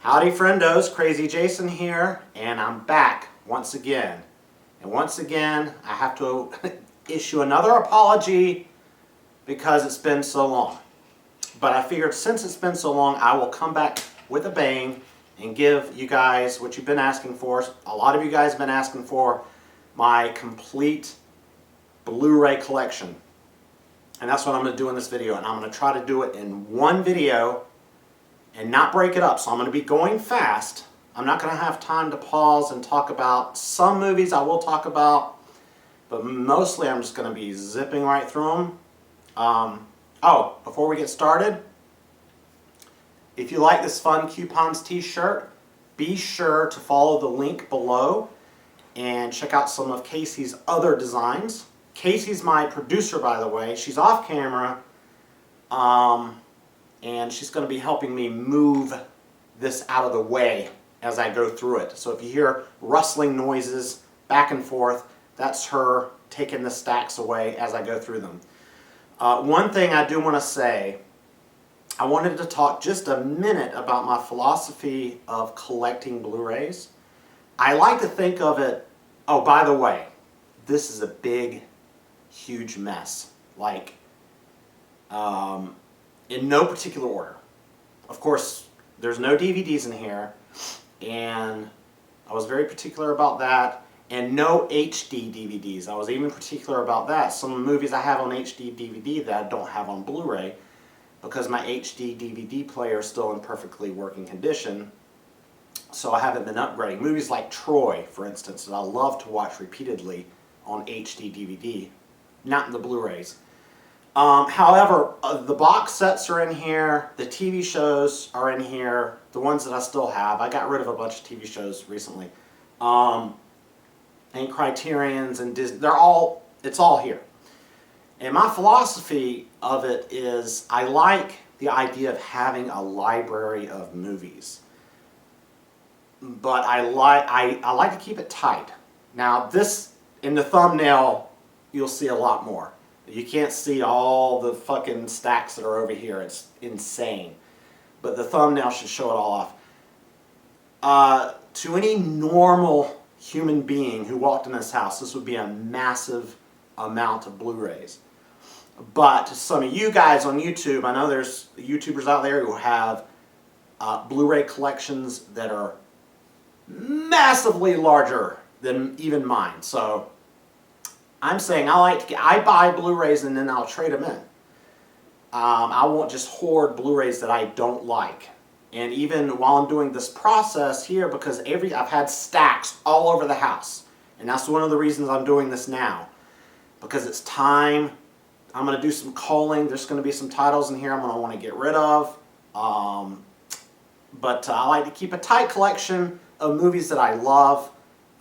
Howdy Friendos, Crazy Jason here, and I'm back once again. And once again, I have to issue another apology because it's been so long. But I figured since it's been so long, I will come back with a bang and give you guys what you've been asking for. A lot of you guys have been asking for my complete Blu-ray collection. And that's what I'm going to do in this video. And I'm going to try to do it in one video and not break it up. So I'm going to be going fast. I'm not going to have time to pause and talk about some movies I will talk about, but mostly I'm just going to be zipping right through them. Before we get started, if you like this fun Coupons t-shirt, be sure to follow the link below and check out some of Casey's other designs. Casey's my producer, by the way. She's off camera. And she's going to be helping me move this out of the way as I go through it. So if you hear rustling noises back and forth, that's her taking the stacks away as I go through them. One thing I do want to say, I wanted to talk just a minute about my philosophy of collecting Blu-rays. I like to think of it, oh, by the way, this is a big, huge mess. Like, in no particular order. Of course, there's no DVDs in here, and I was very particular about that, and no HD DVDs. I was even particular about that. Some movies I have on HD DVD that I don't have on Blu-ray because my HD DVD player is still in perfectly working condition, so I haven't been upgrading. Movies like Troy, for instance, that I love to watch repeatedly on HD DVD, not in the Blu-rays. However, the box sets are in here, the TV shows are in here, the ones that I still have. I got rid of a bunch of TV shows recently. And Criterions and Disney, it's all here. And my philosophy of it is I like the idea of having a library of movies. But I like to keep it tight. Now this, in the thumbnail, you'll see a lot more. You can't see all the fucking stacks that are over here. It's insane. But the thumbnail should show it all off. To any normal human being who walked in this house, this would be a massive amount of Blu-rays. But to some of you guys on YouTube, I know there's YouTubers out there who have Blu-ray collections that are massively larger than even mine. So I'm saying I buy Blu-rays and then I'll trade them in. I won't just hoard Blu-rays that I don't like. And even while I'm doing this process here, because I've had stacks all over the house. And that's one of the reasons I'm doing this now. Because it's time. I'm going to do some culling. There's going to be some titles in here I'm going to want to get rid of. But I like to keep a tight collection of movies that I love.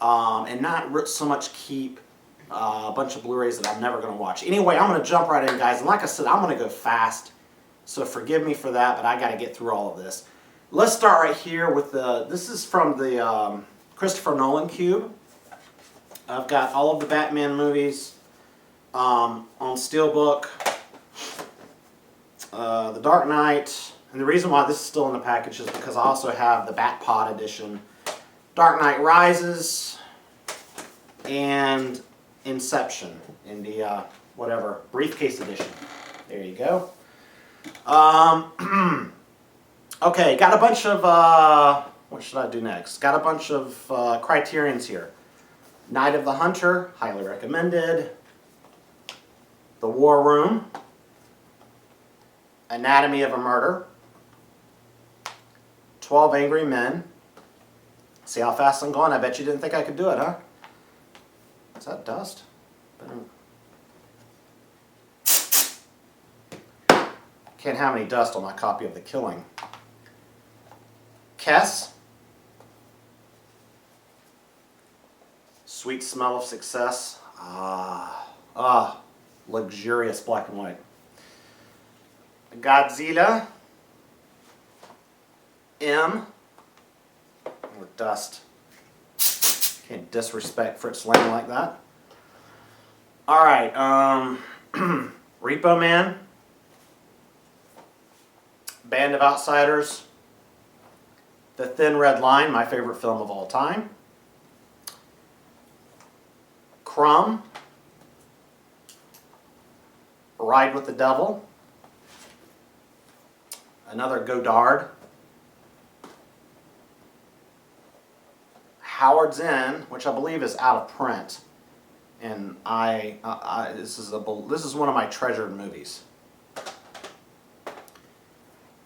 And not so much keep a bunch of Blu-rays that I'm never going to watch. Anyway, I'm going to jump right in, guys. And like I said, I'm going to go fast. So forgive me for that, but I got to get through all of this. Let's start right here with this is from the Christopher Nolan Cube. I've got all of the Batman movies on Steelbook. The Dark Knight. And the reason why this is still in the package is because I also have the Batpod edition. Dark Knight Rises and Inception in the briefcase edition. There you go. Okay, got a bunch of what should I do next? Got a bunch of Criterions here. Night of the Hunter, highly recommended. The War Room. Anatomy of a Murder. 12 Angry Men. See how fast I'm going? I bet you didn't think I could do it, huh? Is that dust? Can't have any dust on my copy of The Killing. Kess. Sweet Smell of Success. Luxurious black and white. Godzilla. M. More dust. Can't disrespect Fritz Lang like that. Alright, Repo Man. Band of Outsiders. The Thin Red Line, my favorite film of all time. Crumb. Ride with the Devil. Another Godard. Howard's Inn, which I believe is out of print, and this is one of my treasured movies.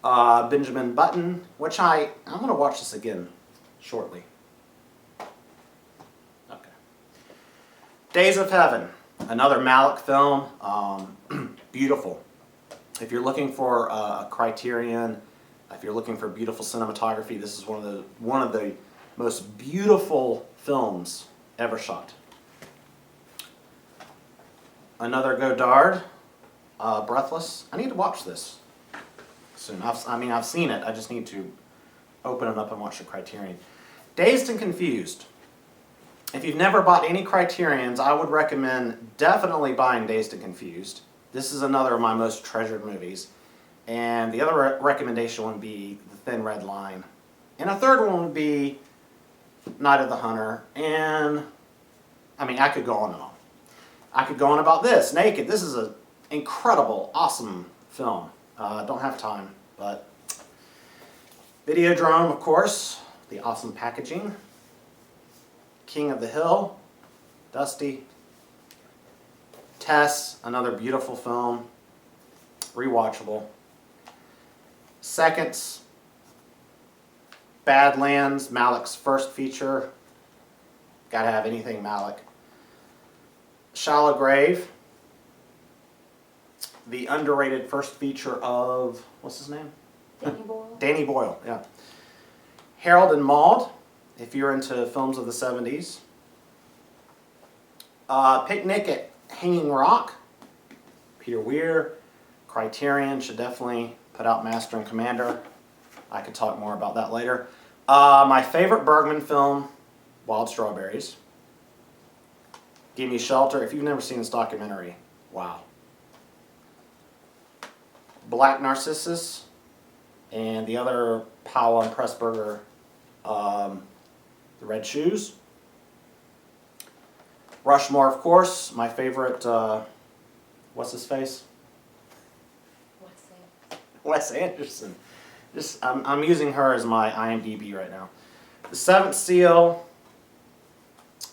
Benjamin Button, which I'm going to watch this again shortly. Okay. Days of Heaven, another Malick film. Beautiful. If you're looking for a Criterion, if you're looking for beautiful cinematography, this is one of the most beautiful films ever shot. Another Godard, Breathless. I need to watch this soon. I've seen it. I just need to open it up and watch the Criterion. Dazed and Confused. If you've never bought any Criterions, I would recommend definitely buying Dazed and Confused. This is another of my most treasured movies. And the other recommendation would be The Thin Red Line. And a third one would be Night of the Hunter. And, I could go on and on. I could go on about this, Naked. This is an incredible, awesome film. Don't have time, but Videodrome, of course, the awesome packaging. King of the Hill, Dusty. Tess, another beautiful film, rewatchable. Seconds, Badlands, Malick's first feature. Gotta have anything Malick. Shallow Grave, the underrated first feature of, what's his name? Danny Boyle. Danny Boyle, yeah. Harold and Maude, if you're into films of the 70s. Picnic at Hanging Rock, Peter Weir. Criterion should definitely put out Master and Commander. I could talk more about that later. My favorite Bergman film, Wild Strawberries. Give Me Shelter. If you've never seen this documentary, wow. Black Narcissus, and the other Powell and Pressburger, The Red Shoes. Rushmore, of course, my favorite, what's his face? Wes Anderson. I'm using her as my IMDb right now. The Seventh Seal,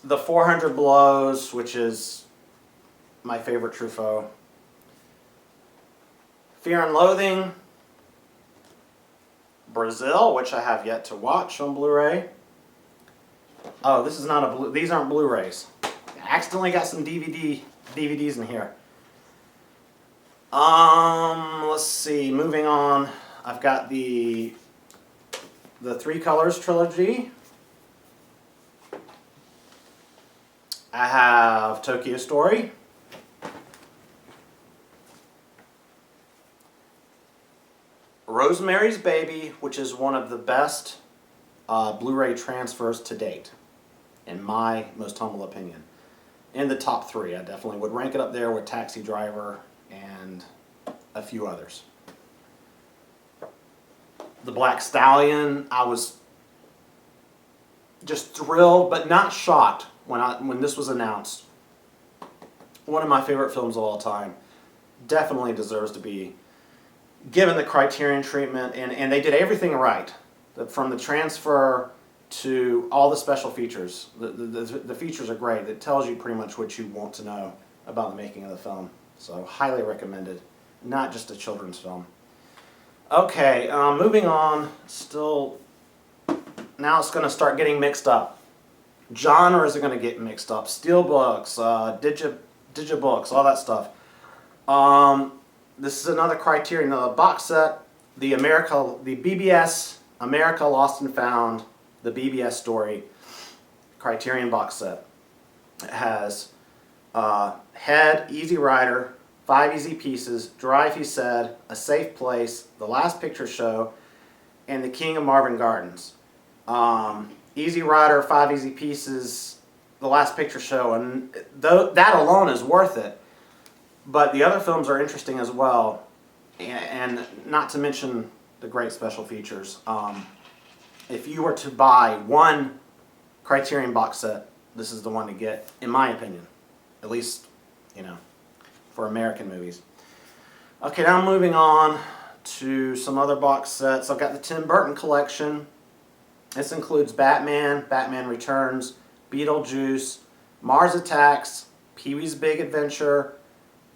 The 400 Blows, which is my favorite Truffaut. Fear and Loathing, Brazil, which I have yet to watch on Blu-ray. Oh, this is not a these aren't Blu-rays. I accidentally got some DVDs in here. Let's see. Moving on, I've got the Three Colors trilogy. I have Tokyo Story. Rosemary's Baby, which is one of the best Blu-ray transfers to date, in my most humble opinion. In the top 3, I definitely would rank it up there with Taxi Driver and a few others. The Black Stallion, I was just thrilled, but not shocked when this was announced. One of my favorite films of all time. Definitely deserves to be given the Criterion treatment, and they did everything right. From the transfer to all the special features. The features are great. It tells you pretty much what you want to know about the making of the film. So highly recommended. Not just a children's film. Okay, moving on. Now it's going to start getting mixed up. Genres are going to get mixed up. Steelbooks, Digibooks, all that stuff. This is another Criterion box set. The BBS America Lost and Found, the BBS story, Criterion box set. It has Head, Easy Rider, 5 Easy Pieces, Drive, He Said, A Safe Place, The Last Picture Show, and The King of Marvin Gardens. Easy Rider, 5 Easy Pieces, The Last Picture Show, and that alone is worth it. But the other films are interesting as well, and not to mention the great special features. if you were to buy one Criterion box set, this is the one to get, in my opinion. At least, you know, for American movies. Okay, now moving on to some other box sets. I've got the Tim Burton collection. This includes Batman, Batman Returns, Beetlejuice, Mars Attacks, Pee-wee's Big Adventure,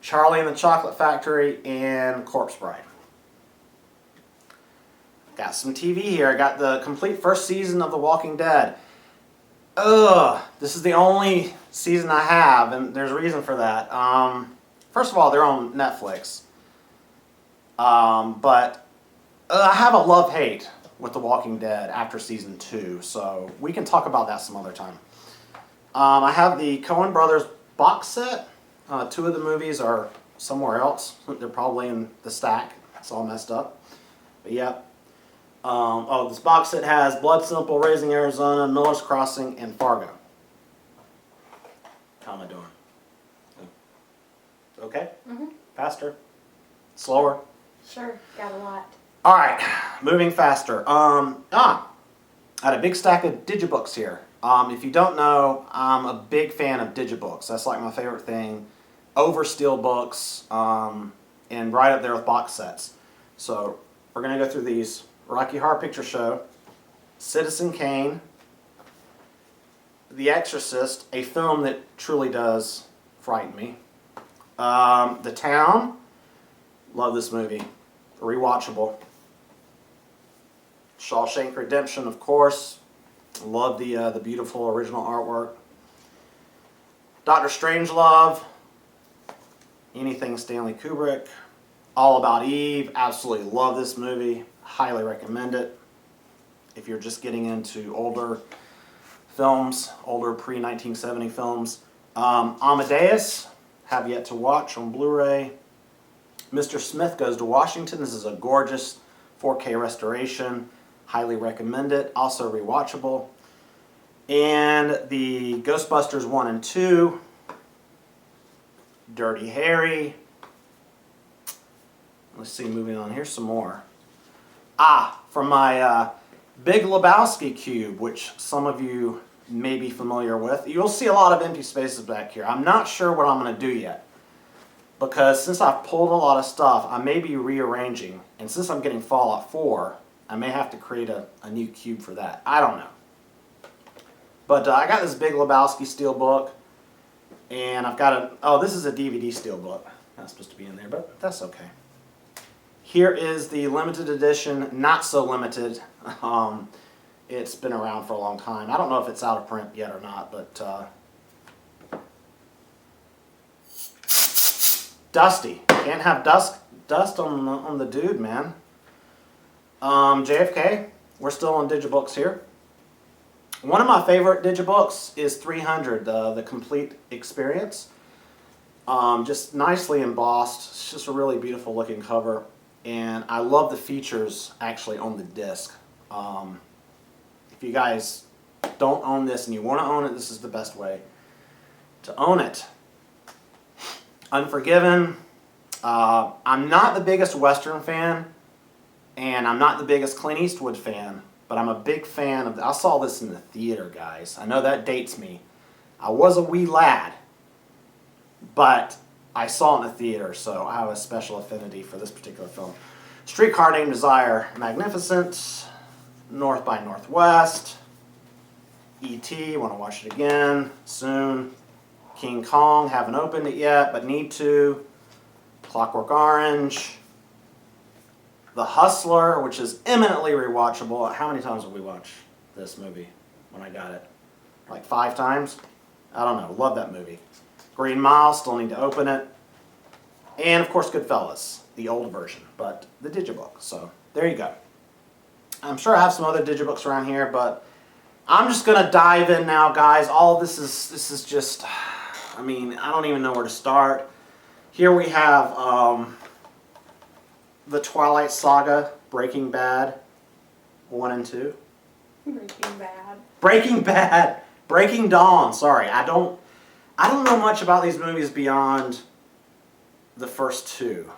Charlie and the Chocolate Factory, and Corpse Bride. Got some TV here. I got the complete first season of The Walking Dead. This is the only season I have, and there's a reason for that. First of all, they're on Netflix. But I have a love-hate with The Walking Dead after season 2, so we can talk about that some other time. I have the Coen Brothers box set. 2 of the movies are somewhere else. They're probably in the stack. It's all messed up. But yeah. This box set has Blood Simple, Raising Arizona, Miller's Crossing, and Fargo. How am I doing? Okay? Mm-hmm. Faster? Slower? Sure, got a lot. Alright, moving faster. I had a big stack of Digibooks here. If you don't know, I'm a big fan of Digibooks. That's like my favorite thing over Steelbooks, and right up there with box sets. So we're going to go through these. Rocky Horror Picture Show, Citizen Kane, The Exorcist, a film that truly does frighten me. The Town, love this movie, rewatchable. Shawshank Redemption, of course, love the beautiful original artwork. Dr. Strangelove, anything Stanley Kubrick. All About Eve, absolutely love this movie. Highly recommend it if you're just getting into older films, older pre-1970 films. Amadeus, have yet to watch on Blu-ray. Mr. Smith Goes to Washington. This is a gorgeous 4K restoration. Highly recommend it. Also rewatchable. And the Ghostbusters 1 and 2. Dirty Harry. Let's see, moving on. Here's some more. From my Big Lebowski cube, which some of you may be familiar with. You'll see a lot of empty spaces back here. I'm not sure what I'm going to do yet. Because since I've pulled a lot of stuff, I may be rearranging. And since I'm getting Fallout 4, I may have to create a new cube for that. I don't know. But I got this Big Lebowski steelbook. And I've got this is a DVD steelbook. Not supposed to be in there, but that's okay. Here is the limited edition, not so limited. It's been around for a long time. I don't know if it's out of print yet or not, but dusty. Can't have dust on the dude, man. JFK. We're still on Digibooks here. One of my favorite Digibooks is 300, the complete experience. Just nicely embossed. It's just a really beautiful looking cover. And I love the features actually on the disc. If you guys don't own this and you want to own it, this is the best way to own it. Unforgiven. I'm not the biggest Western fan, and I'm not the biggest Clint Eastwood fan, but I'm a big fan of... I saw this in the theater, guys. I know that dates me. I was a wee lad, but I saw it in the theater, so I have a special affinity for this particular film. Streetcar Named Desire, magnificent. North by Northwest. E.T., want to watch it again soon. King Kong, haven't opened it yet, but need to. Clockwork Orange. The Hustler, which is eminently rewatchable. How many times have we watched this movie when I got it? Like 5 times? I don't know. Love that movie. Green Mile, still need to open it. And, of course, Goodfellas, the old version, but the Digibook. So, there you go. I'm sure I have some other Digibooks around here, but I'm just going to dive in now, guys. All this is just, I mean, I don't even know where to start. Here we have the Twilight Saga, Breaking Bad, 1 and 2. Breaking Bad. Breaking Bad. Breaking Dawn. Sorry, I don't know much about these movies beyond the first 2.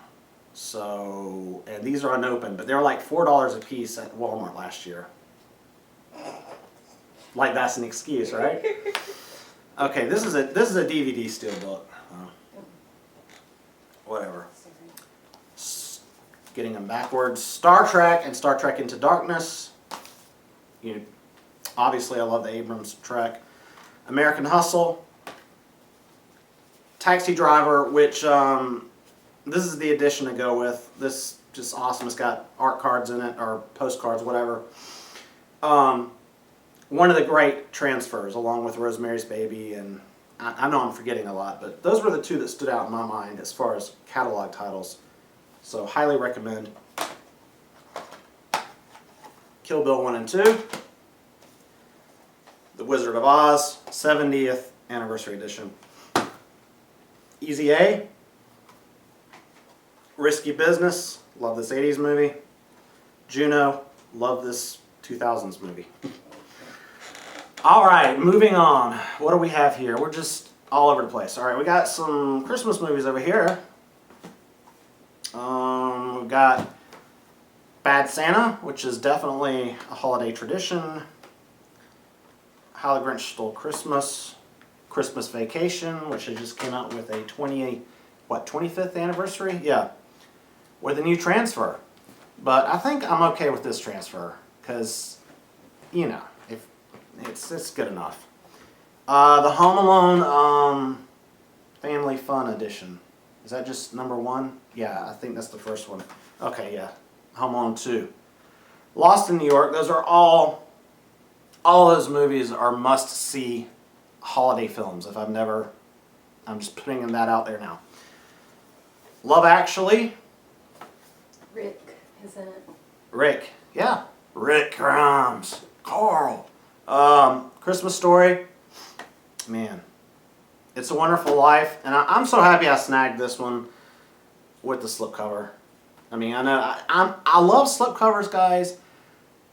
So, and these are unopened, but they were like $4 a piece at Walmart last year. Like that's an excuse, right? Okay, this is a DVD steelbook. Whatever. Getting them backwards. Star Trek and Star Trek Into Darkness. Obviously, I love the Abrams Trek. American Hustle. Taxi Driver, which this is the edition to go with. This just awesome. It's got art cards in it, or postcards, whatever. One of the great transfers, along with Rosemary's Baby, and I know I'm forgetting a lot, but those were the two that stood out in my mind as far as catalog titles. So highly recommend. Kill Bill 1 and 2. The Wizard of Oz, 70th Anniversary Edition. Easy A. Risky Business, love this 80s movie. Juno, love this 2000s movie. Alright, moving on. What do we have here? We're just all over the place. Alright, we got some Christmas movies over here. We've got Bad Santa, which is definitely a holiday tradition. How the Grinch Stole Christmas. Christmas Vacation, which just came out with a 25th anniversary? Yeah. With a new transfer. But I think I'm okay with this transfer, because, if it's good enough. The Home Alone Family Fun Edition. Is that just number 1? Yeah, I think that's the first one. Okay, yeah. Home Alone 2. Lost in New York. Those are all those movies are must-see holiday films. If I'm just putting that out there now. Love Actually. Rick is in it. Rick, yeah. Rick Grimes. Carl. Christmas Story. Man. It's a Wonderful Life. And I'm so happy I snagged this one with the slipcover. I mean, I know I love slipcovers, guys.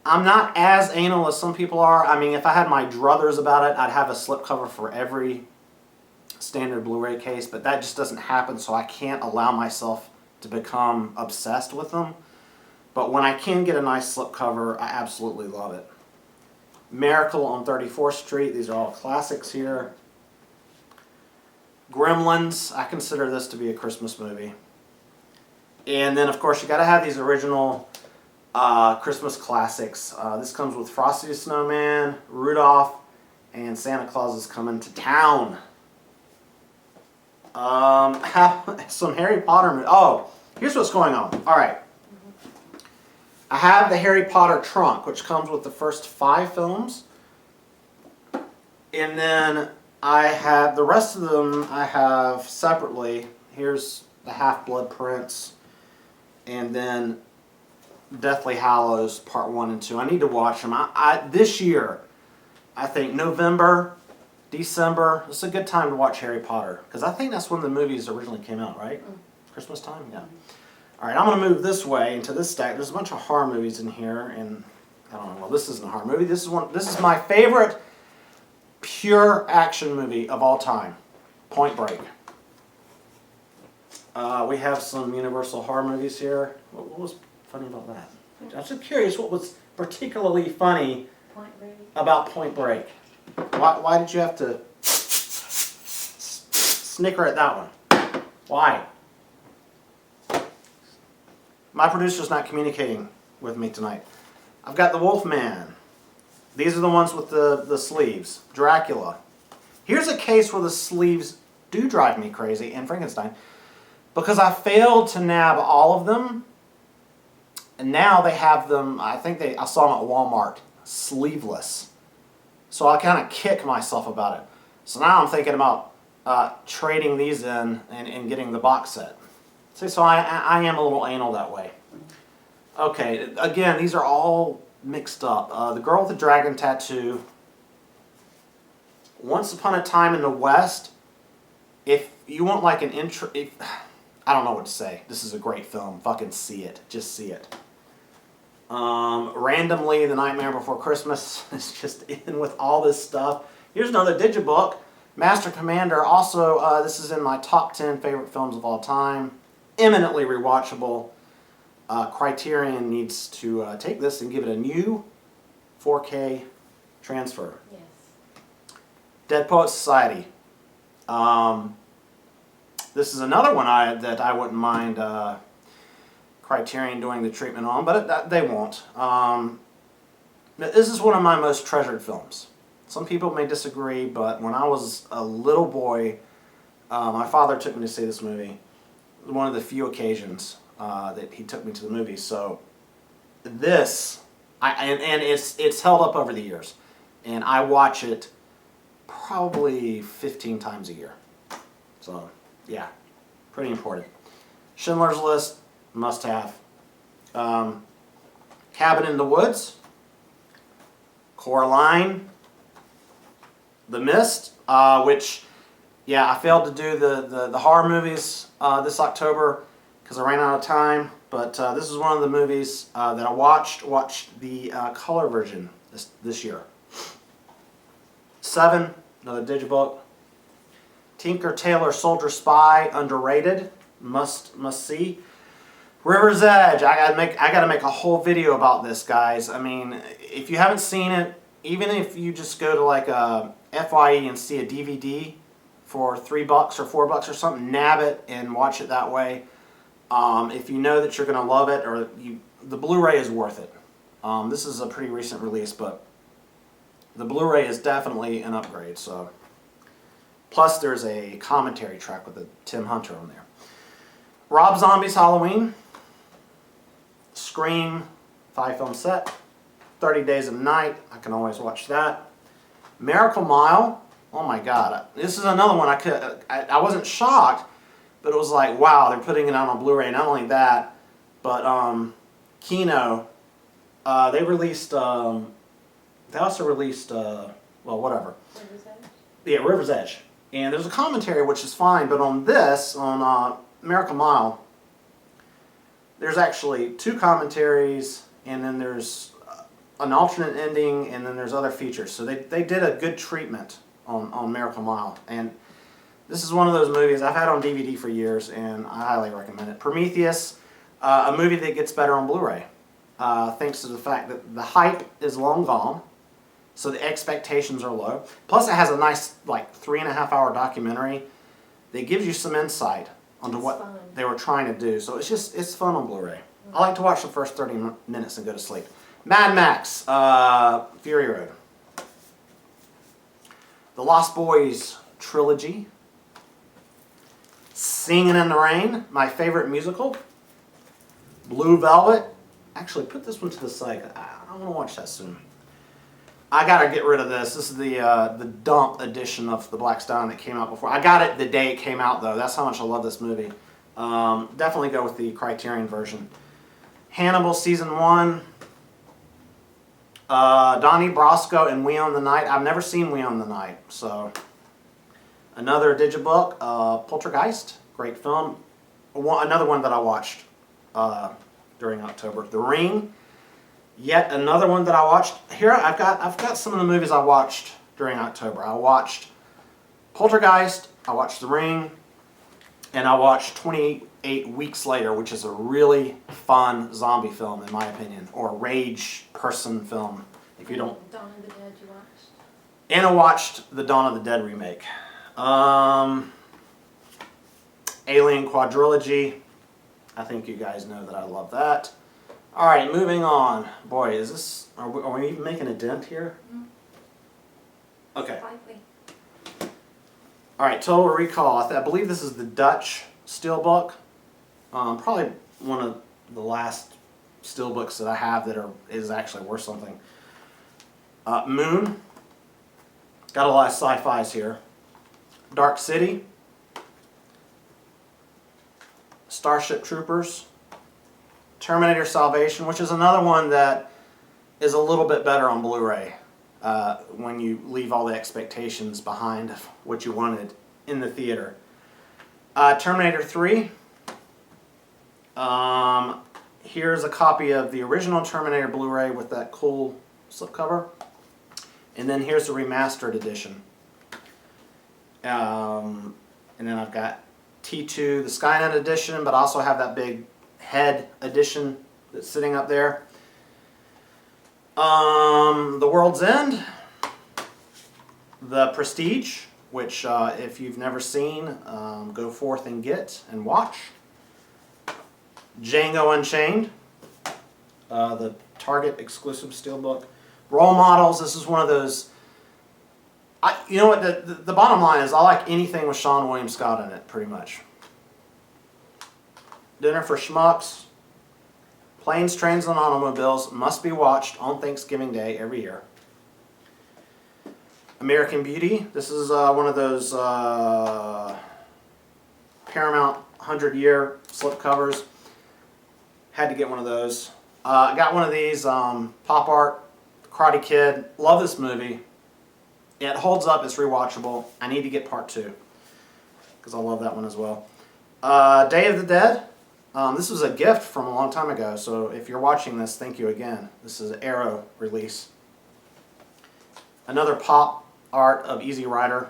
I'm not as anal as some people are. I mean, if I had my druthers about it, I'd have a slipcover for every standard Blu-ray case, but that just doesn't happen, so I can't allow myself to become obsessed with them. But when I can get a nice slipcover, I absolutely love it. Miracle on 34th Street. These are all classics here. Gremlins. I consider this to be a Christmas movie. And then, of course, you got to have these original Christmas classics. This comes with Frosty the Snowman, Rudolph, and Santa Claus is Coming to Town. Some Harry Potter. Oh, here's what's going on. All right. I have the Harry Potter trunk, which comes with the first 5 films. And then I have the rest of them I have separately. Here's the Half-Blood Prince. And then Deathly Hallows Part 1 and 2. I need to watch them. This year, I think November, December, it's a good time to watch Harry Potter. Because I think that's when the movies originally came out, right? Christmas time? Yeah. Alright, I'm going to move this way into this stack. There's a bunch of horror movies in here. And I don't know, well, this isn't a horror movie. This is my favorite pure action movie of all time. Point Break. We have some Universal horror movies here. What was funny about that? I'm just curious what was particularly funny about Point Break. Why did you have to snicker at that one? Why? My producer's not communicating with me tonight. I've got the Wolfman. These are the ones with the sleeves. Dracula. Here's a case where the sleeves do drive me crazy, and Frankenstein, because I failed to nab all of them. And now they have them, I saw them at Walmart, sleeveless. So I kind of kick myself about it. So now I'm thinking about trading these in and getting the box set. See, so I am a little anal that way. Okay, again, these are all mixed up. The Girl with the Dragon Tattoo. Once Upon a Time in the West. If you want like an intro... I don't know what to say. This is a great film. Fucking see it. Just see it. Randomly, The Nightmare Before Christmas is just in with all this stuff. Here's another Digibook. Master Commander. Also, this is in my top 10 favorite films of all time. Eminently rewatchable. Criterion needs to take this and give it a new 4K transfer. Yes. Dead Poets Society. This is another one that I wouldn't mind Criterion doing the treatment on, but they won't. This is one of my most treasured films. Some people may disagree, but when I was a little boy, my father took me to see this movie. It was one of the few occasions that he took me to the movies. So this, and it's held up over the years, and I watch it probably 15 times a year. So yeah, pretty important. Schindler's List, must have. Cabin in the Woods, Coraline, The Mist, which, yeah, I failed to do the horror movies this October because I ran out of time. But this is one of the movies that I watched the color version this year. Seven, another Digibook. Tinker Tailor Soldier Spy, underrated, must see. River's Edge, I gotta make a whole video about this, guys. I mean, if you haven't seen it, even if you just go to like a FYE and see a DVD for $3 or $4 or something, nab it and watch it that way. If you know that you're gonna love it, or the Blu-ray is worth it. This is a pretty recent release, but the Blu-ray is definitely an upgrade. So, plus there's a commentary track with Tim Hunter on there. Rob Zombie's Halloween. Scream, 5-film set. 30 Days of Night, I can always watch that. Miracle Mile, oh my God. This is another one I wasn't shocked, but it was like, wow, they're putting it out on Blu-ray. Not only that, but Kino, they also released, well, whatever. River's Edge? Yeah, River's Edge. And there's a commentary, which is fine, but on this, on Miracle Mile, there's actually 2 commentaries, and then there's an alternate ending, and then there's other features. So they did a good treatment on Miracle Mile. And this is one of those movies I've had on DVD for years, and I highly recommend it. Prometheus, a movie that gets better on Blu-ray, thanks to the fact that the hype is long gone, so the expectations are low. Plus it has a nice, like, 3.5-hour documentary that gives you some insight onto what they were trying to do. So it's fun on Blu-ray. I like to watch the first 30 minutes and go to sleep. Mad Max, Fury Road. The Lost Boys trilogy. Singing in the Rain, my favorite musical. Blue Velvet. Actually, put this one to the side. I want to watch that soon. I gotta get rid of this. This is the dump edition of the Black Stallion that came out before. I got it the day it came out, though. That's how much I love this movie. Definitely go with the Criterion version. Hannibal Season 1. Donnie Brasco and We Own the Night. I've never seen We Own the Night, so. Another Digibook, Poltergeist. Great film. Another one that I watched during October. The Ring. Yet another one that I watched. Here I've got some of the movies I watched during October. I watched Poltergeist, I watched The Ring, and I watched 28 Weeks Later, which is a really fun zombie film in my opinion, or rage person film. If you don't. Dawn of the Dead you watched? And I watched the Dawn of the Dead remake. Alien Quadrilogy. I think you guys know that I love that. All right, moving on. Boy, is this... Are we even making a dent here? Mm-hmm. Okay. Slightly. All right, Total Recall. I believe this is the Dutch Steelbook. Probably one of the last Steelbooks that I have that is actually worth something. Moon. Got a lot of sci-fis here. Dark City. Starship Troopers. Terminator Salvation, which is another one that is a little bit better on Blu-ray when you leave all the expectations behind of what you wanted in the theater. Terminator 3. Here's a copy of the original Terminator Blu-ray with that cool slipcover. And then here's the remastered edition. And then I've got T2, the Skynet edition, but I also have that big head edition that's sitting up there. The World's End. The Prestige, which if you've never seen, go forth and get and watch. Django Unchained, the Target exclusive steelbook. Role Models, this is one of those, you know what, the bottom line is I like anything with Sean William Scott in it, pretty much. Dinner for Schmucks. Planes, Trains, and Automobiles must be watched on Thanksgiving Day every year. American Beauty. This is one of those Paramount 100-year slipcovers. Had to get one of those. I got one of these Pop Art, Karate Kid. Love this movie. It holds up. It's rewatchable. I need to get part 2 because I love that one as well. Day of the Dead. This was a gift from a long time ago, so if you're watching this, thank you again. This is an Arrow release. Another Pop Art of Easy Rider.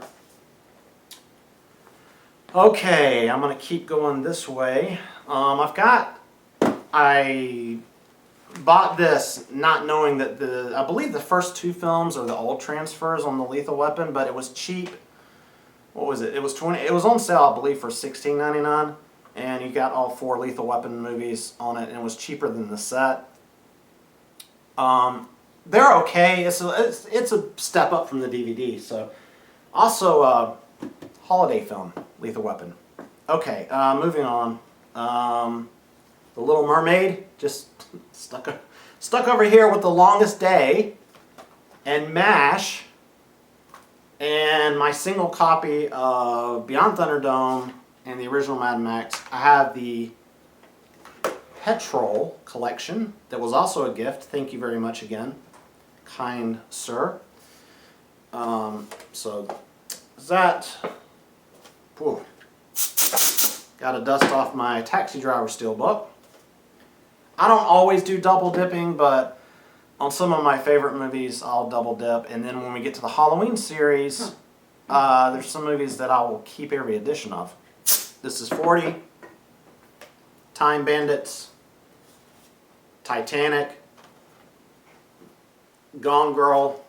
Okay, I'm going to keep going this way. I bought this not knowing that I believe the first 2 films are the old transfers on the Lethal Weapon, but it was cheap. What was it? It was on sale, I believe, for $16.99. And you got all 4 Lethal Weapon movies on it, and it was cheaper than the set. They're okay. It's a step up from the DVD. So, also holiday film, Lethal Weapon. Okay, moving on. The Little Mermaid, just stuck over here with The Longest Day, and MASH, and my single copy of Beyond Thunderdome and the original Mad Max. I have the Petrol collection that was also a gift. Thank you very much again, kind sir. So that, whew, got to dust off my Taxi Driver Steelbook. I don't always do double dipping, but on some of my favorite movies I'll double dip, and then when we get to the Halloween series, there's some movies that I will keep every edition of. This is 40, Time Bandits, Titanic, Gone Girl,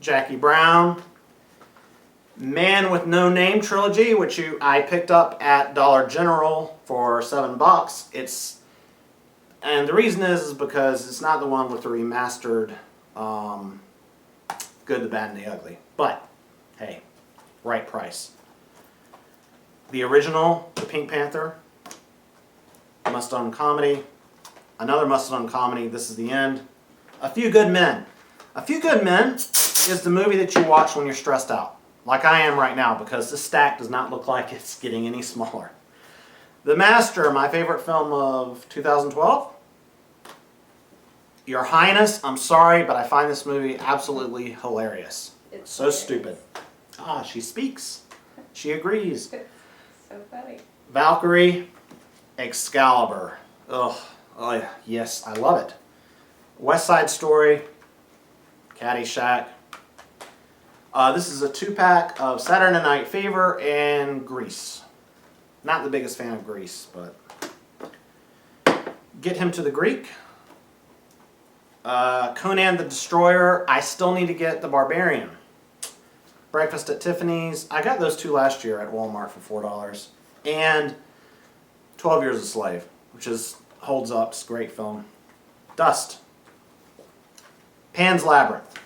Jackie Brown, Man with No Name trilogy, which I picked up at Dollar General for $7. And the reason is because it's not the one with the remastered Good, the Bad, and the Ugly. But hey, right price. The original, The Pink Panther, must-own comedy, another must-own comedy, This Is the End, A Few Good Men. A Few Good Men is the movie that you watch when you're stressed out, like I am right now, because this stack does not look like it's getting any smaller. The Master, my favorite film of 2012. Your Highness, I'm sorry, but I find this movie absolutely hilarious. It's so stupid. Ah, she speaks. She agrees. So funny. Valkyrie, Excalibur. Oh, yes, I love it. West Side Story, Caddyshack. This is a 2-pack of Saturday Night Fever and Grease. Not the biggest fan of Grease, but Get Him to the Greek. Conan the Destroyer. I still need to get The Barbarian. Breakfast at Tiffany's. I got those 2 last year at Walmart for $4. And 12 Years a Slave, which holds up. It's a great film. Dust. Pan's Labyrinth.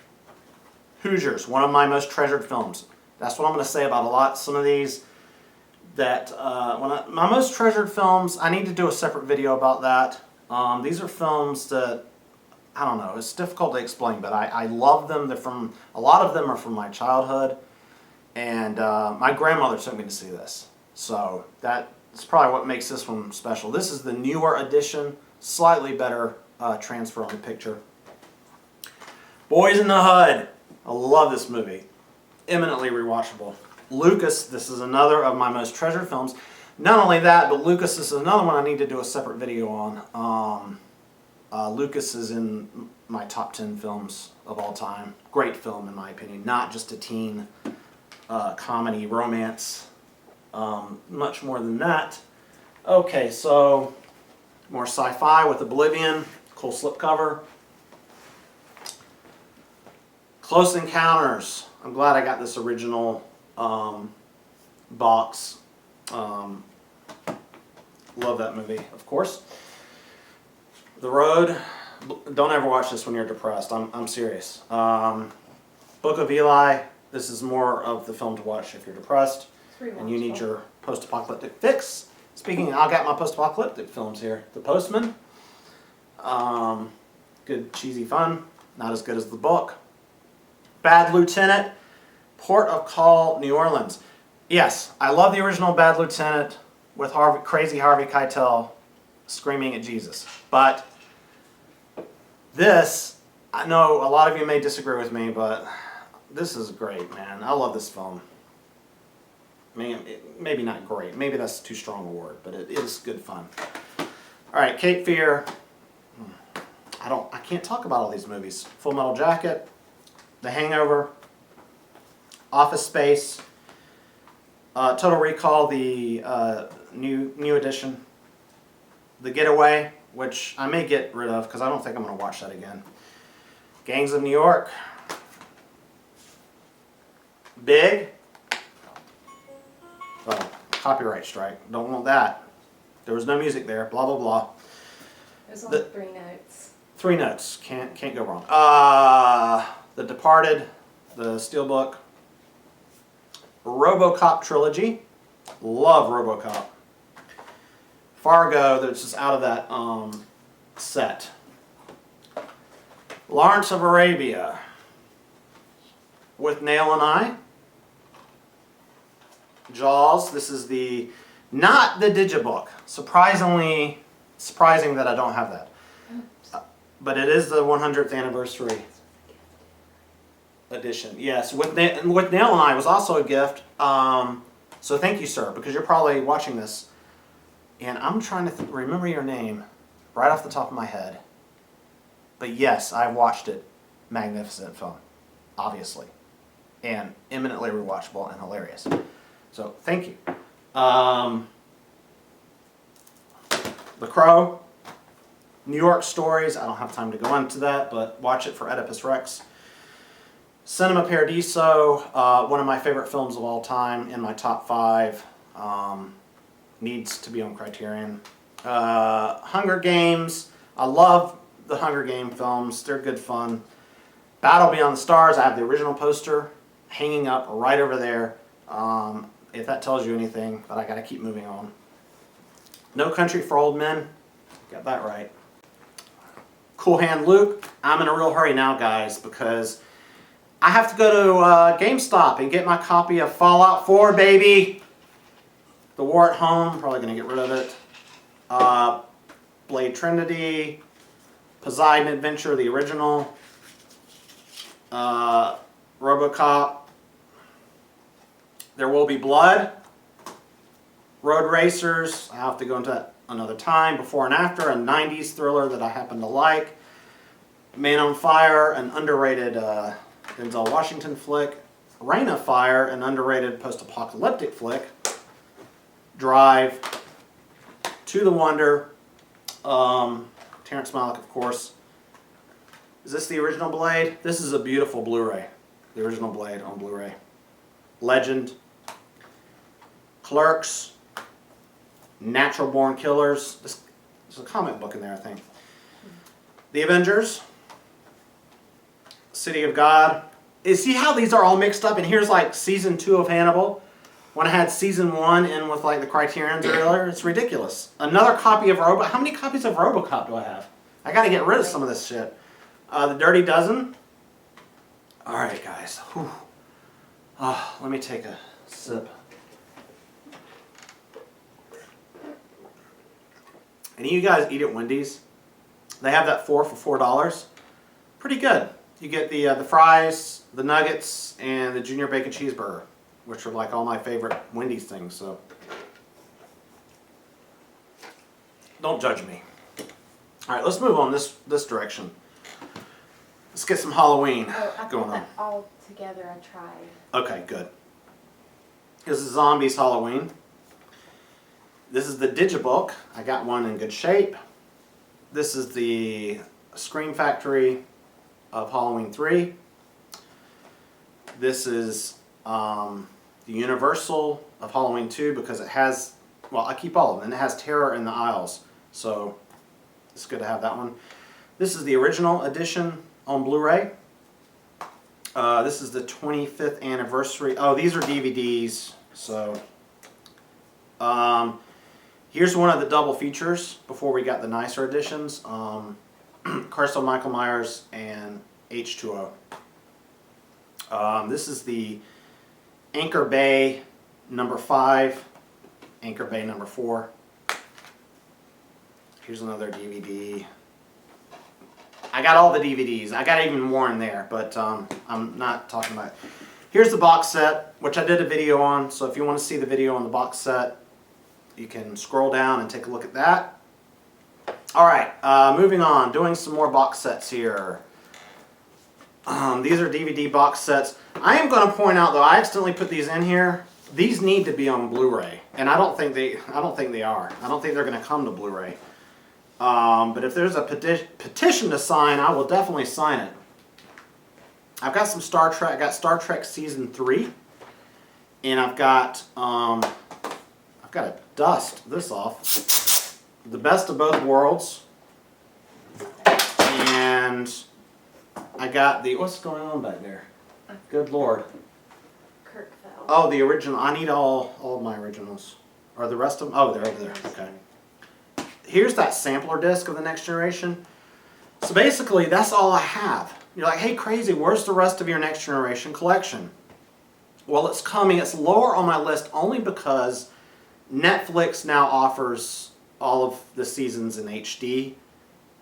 Hoosiers, one of my most treasured films. That's what I'm going to say about some of these. My most treasured films, I need to do a separate video about that. These are films that, I don't know, it's difficult to explain, but I love them. A lot of them are from my childhood, and my grandmother took me to see this. So that's probably what makes this one special. This is the newer edition, slightly better transfer on the picture. Boys in the Hood. I love this movie. Eminently rewatchable. Lucas, this is another of my most treasured films. Not only that, but Lucas, this is another one I need to do a separate video on. Lucas is in my top 10 films of all time. Great film in my opinion. Not just a teen comedy, romance. Much more than that. Okay, so more sci-fi with Oblivion. Cool slipcover. Close Encounters. I'm glad I got this original box. Love that movie, of course. The Road. Don't ever watch this when you're depressed. I'm serious. Book of Eli. This is more of the film to watch if you're depressed and you need your post-apocalyptic fix. Speaking, I got my post-apocalyptic films here. The Postman. Good cheesy fun. Not as good as the book. Bad Lieutenant. Port of Call, New Orleans. Yes, I love the original Bad Lieutenant with crazy Harvey Keitel screaming at Jesus. But this, I know a lot of you may disagree with me, but this is great, man. I love this film. Maybe not great. Maybe that's too strong a word, but it is good fun. All right, Cape Fear. I can't talk about all these movies. Full Metal Jacket, The Hangover, Office Space, Total Recall, the new edition, The Getaway, which I may get rid of because I don't think I'm going to watch that again. Gangs of New York, Big. Oh, copyright strike. Don't want that. There was no music there. Blah blah blah. There's only 3 notes. 3 notes. Can't go wrong. The Departed, the Steelbook, RoboCop trilogy. Love RoboCop. Fargo, that's just out of that set. Lawrence of Arabia, With Nail and I. Jaws. This is not the Digibook. Surprising that I don't have that. But it is the 100th anniversary edition. Yes, with Nail and I was also a gift. So thank you, sir, because you're probably watching this. And I'm trying to remember your name right off the top of my head. But yes, I've watched it. Magnificent film, obviously. And eminently rewatchable and hilarious. So thank you. The Crow. New York Stories. I don't have time to go into that, but watch it for Oedipus Rex. Cinema Paradiso. One of my favorite films of all time, in my top 5. Needs to be on Criterion. Hunger Games. I love the Hunger Game films. They're good fun. Battle Beyond the Stars. I have the original poster hanging up right over there. If that tells you anything, but I got to keep moving on. No Country for Old Men. Got that right. Cool Hand Luke. I'm in a real hurry now, guys, because I have to go to GameStop and get my copy of Fallout 4, baby. The War at Home. Probably going to get rid of it. Blade Trinity. Poseidon Adventure, the original. RoboCop. There Will Be Blood. Road Racers. I have to go into that another time. Before and After, a 90s thriller that I happen to like. Man on Fire, an underrated Denzel Washington flick. Reign of Fire, an underrated post-apocalyptic flick. Drive. To the Wonder. Terrence Malick, of course. Is this the original Blade? This is a beautiful Blu-ray. The original Blade on Blu-ray. Legend. Clerks. Natural Born Killers. There's a comic book in there, I think. The Avengers. City of God. See how these are all mixed up? And here's like season 2 of Hannibal. When I had season 1 in with like the Criterions earlier, it's ridiculous. Another copy of RoboCop. How many copies of RoboCop do I have? I got to get rid of some of this shit. The Dirty Dozen. All right, guys. Whew. Let me take a sip. Any of you guys eat at Wendy's? They have that 4 for $4. Pretty good. You get the fries, the nuggets, and the junior bacon cheeseburger, which are like all my favorite Wendy's things. So don't judge me. All right, let's move on this direction. Let's get some Halloween I going put on. that all together. I tried. Okay, good. This is Zombies Halloween. This is the Digibook. I got one in good shape. This is the Scream Factory of Halloween 3. This is the Universal of Halloween 2 because it has, well, I keep all of them, and it has Terror in the Aisles. So it's good to have that one. This is the original edition on Blu-ray. This is the 25th anniversary. Oh, these are DVDs. So here's one of the double features before we got the nicer editions. Curse of Michael Myers and H2O. This is the Anchor Bay number 5, Anchor Bay number 4. Here's another DVD. I got all the DVDs. I got even more in there, but I'm not talking about it. Here's the box set, which I did a video on, so if you want to see the video on the box set, you can scroll down and take a look at that. Alright, moving on, doing some more box sets here. These are DVD box sets. I am going to point out, though, I accidentally put these in here. These need to be on Blu-ray, and I don't think they are. I don't think they're going to come to Blu-ray. But if there's a petition to sign, I will definitely sign it. I've got some Star Trek. I got Star Trek Season 3, and I've got to dust this off. The Best of Both Worlds, and I got the, what's going on back there? Good Lord. Kirk fell. Oh, the original. I need all of my originals. Are the rest of them? Oh, they're over there. Okay. Here's that sampler disc of The Next Generation. So basically, that's all I have. You're like, hey, crazy, where's the rest of your Next Generation collection? Well, it's coming. It's lower on my list only because Netflix now offers all of the seasons in HD,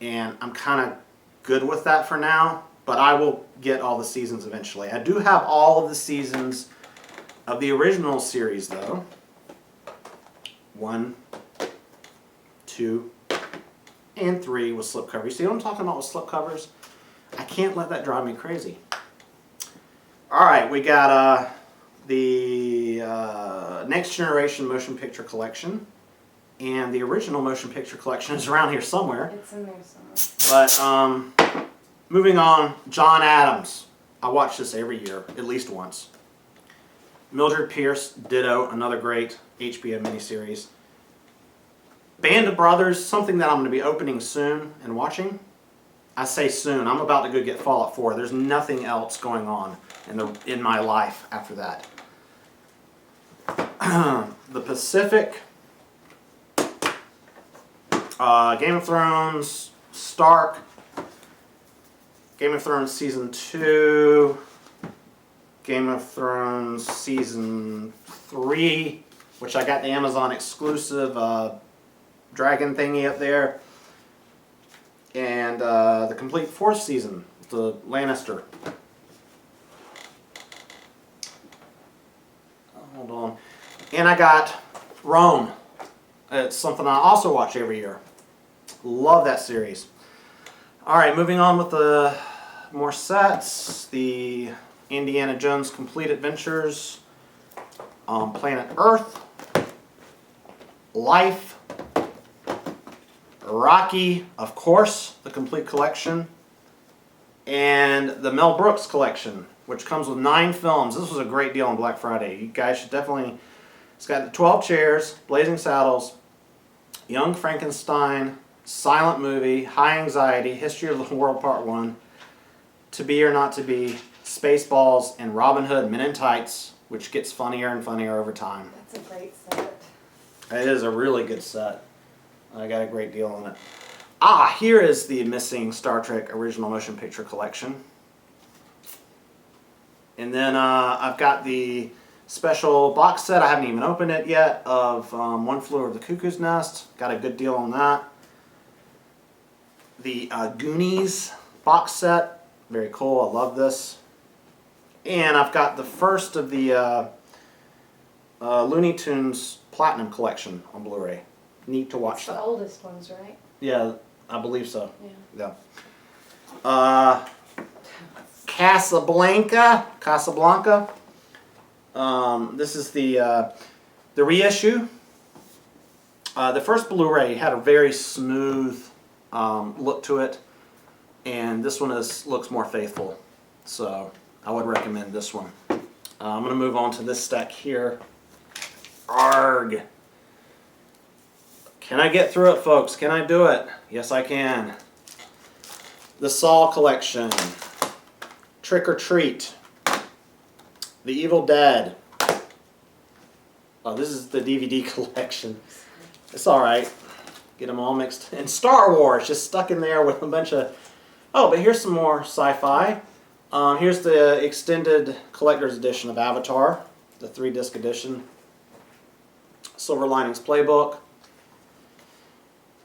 and I'm kind of good with that for now, but I will get all the seasons eventually. I do have all of the seasons of the original series, though. 1, 2, and 3 with slipcover. You see what I'm talking about with slipcovers? I can't let that drive me crazy. Alright, we got the Next Generation Motion Picture Collection, and the original Motion Picture Collection is around here somewhere. It's in there somewhere. But moving on, John Adams. I watch this every year, at least once. Mildred Pierce, ditto, another great HBO miniseries. Band of Brothers, something that I'm going to be opening soon and watching. I say soon. I'm about to go get Fallout 4. There's nothing else going on in my life after that. The Pacific, Game of Thrones, Stark, Game of Thrones Season 2, Game of Thrones Season 3, which I got the Amazon exclusive dragon thingy up there, and the complete 4th season, the Lannister. Hold on. And I got Rome. It's something I also watch every year. Love that series. Alright, moving on with the more sets. The Indiana Jones Complete Adventures on Planet Earth. Life. Rocky, of course, the complete collection. And the Mel Brooks collection, which comes with 9 films. This was a great deal on Black Friday. You guys should definitely... It's got the 12 Chairs, Blazing Saddles, Young Frankenstein, Silent Movie, High Anxiety, History of the World Part 1, To Be or Not to Be, Spaceballs, and Robin Hood Men in Tights, which gets funnier and funnier over time. That's a great set. It is a really good set. I got a great deal on it. Ah, here is the missing Star Trek Original Motion Picture Collection. And then I've got the special box set, I haven't even opened it yet, of One Flew Over the Cuckoo's Nest. Got a good deal on that. The Goonies box set, very cool, I love this. And I've got the first of the Looney Tunes Platinum Collection on Blu-ray. Neat to watch that. The oldest ones, right? Yeah, I believe so. Yeah. Casablanca. This is the reissue. The first Blu-ray had a very smooth look to it, and this one looks more faithful. So I would recommend this one. I'm going to move on to this stack here. Arg. Can I get through it, folks? Can I do it? Yes, I can. The Saw Collection. Trick or Treat. The Evil Dead. Oh, this is the DVD collection. It's alright. Get them all mixed. And Star Wars, just stuck in there with a bunch of... Oh, but here's some more sci-fi. Here's the extended collector's edition of Avatar, the 3-disc edition. Silver Linings Playbook.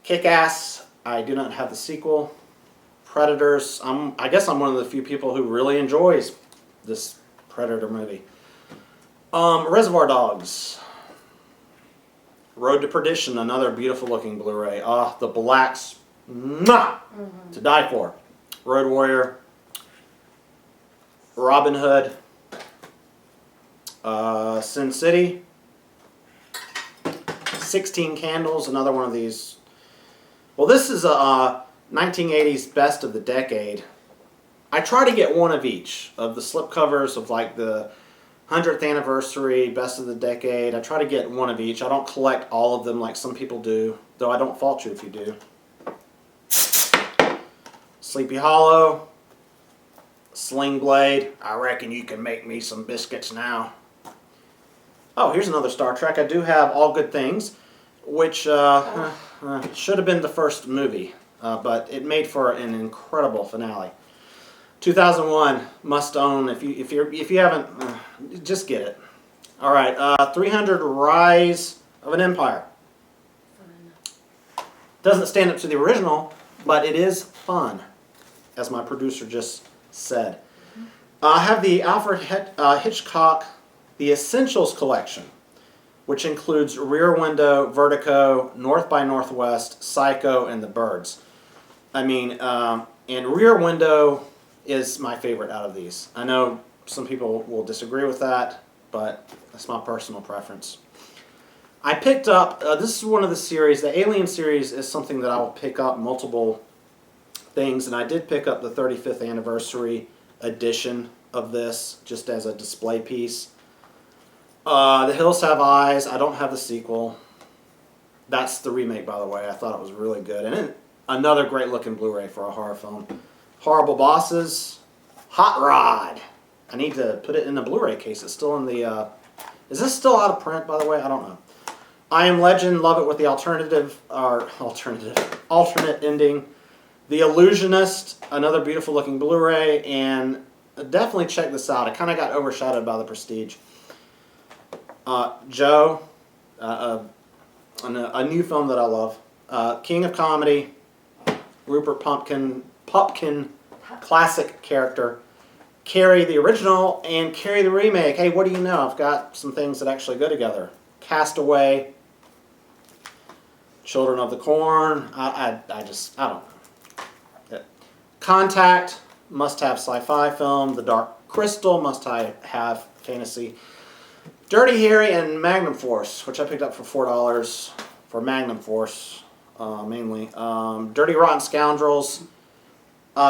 Kick-Ass. I do not have the sequel. Predators. I guess I'm one of the few people who really enjoys this Predator movie. Reservoir Dogs. Road to Perdition, another beautiful looking Blu-ray. The blacks, to die for. Road Warrior. Robin Hood. Sin City. 16 Candles, another one of these. Well, this is a 1980s best of the decade. I try to get one of each of the slipcovers of like the 100th anniversary, best of the decade. I try to get one of each. I don't collect all of them like some people do, though I don't fault you if you do. Sleepy Hollow. Sling Blade. I reckon you can make me some biscuits now. Oh, here's another Star Trek. I do have All Good Things, which should have been the first movie, but it made for an incredible finale. 2001, must own. If you haven't, just get it. All right, 300 Rise of an Empire. Doesn't stand up to the original, but it is fun, as my producer just said. I have the Alfred Hitchcock The Essentials Collection, which includes Rear Window, Vertigo, North by Northwest, Psycho, and The Birds. I mean, and Rear Window is my favorite out of these. I know some people will disagree with that, but that's my personal preference. I picked up, this is one of the series, the Alien series is something that I will pick up multiple things, and I did pick up the 35th anniversary edition of this, just as a display piece. The Hills Have Eyes, I don't have the sequel. That's the remake, by the way. I thought it was really good. And another great looking Blu-ray for a horror film. Horrible Bosses, Hot Rod. I need to put it in the Blu-ray case. It's still in the, is this still out of print, by the way? I don't know. I Am Legend, love it with the alternate ending. The Illusionist, another beautiful looking Blu-ray, and definitely check this out. It kind of got overshadowed by The Prestige. Joe, a new film that I love. King of Comedy, Rupert Pupkin, classic character. Carrie the original and Carrie the remake. Hey, what do you know? I've got some things that actually go together. Castaway, Children of the Corn. I don't know. Contact, must-have sci-fi film. The Dark Crystal, must-have fantasy. Dirty Harry and Magnum Force, which I picked up for $4 for Magnum Force, mainly. Dirty Rotten Scoundrels,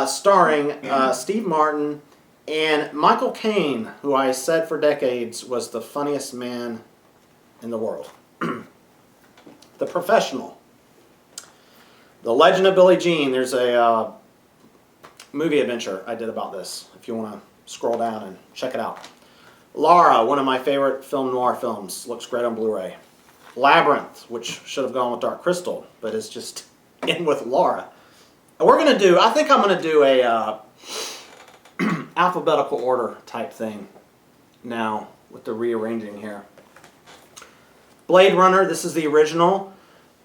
starring Steve Martin and Michael Caine, who I said for decades was the funniest man in the world. The Professional. The Legend of Billie Jean. There's a movie adventure I did about this, if you want to scroll down and check it out. Laura, one of my favorite film noir films. Looks great on Blu-ray. Labyrinth, which should have gone with Dark Crystal, but is just in with Laura. And we're going to do, I think I'm going to do a alphabetical order type thing now with the rearranging here. Blade Runner, this is the original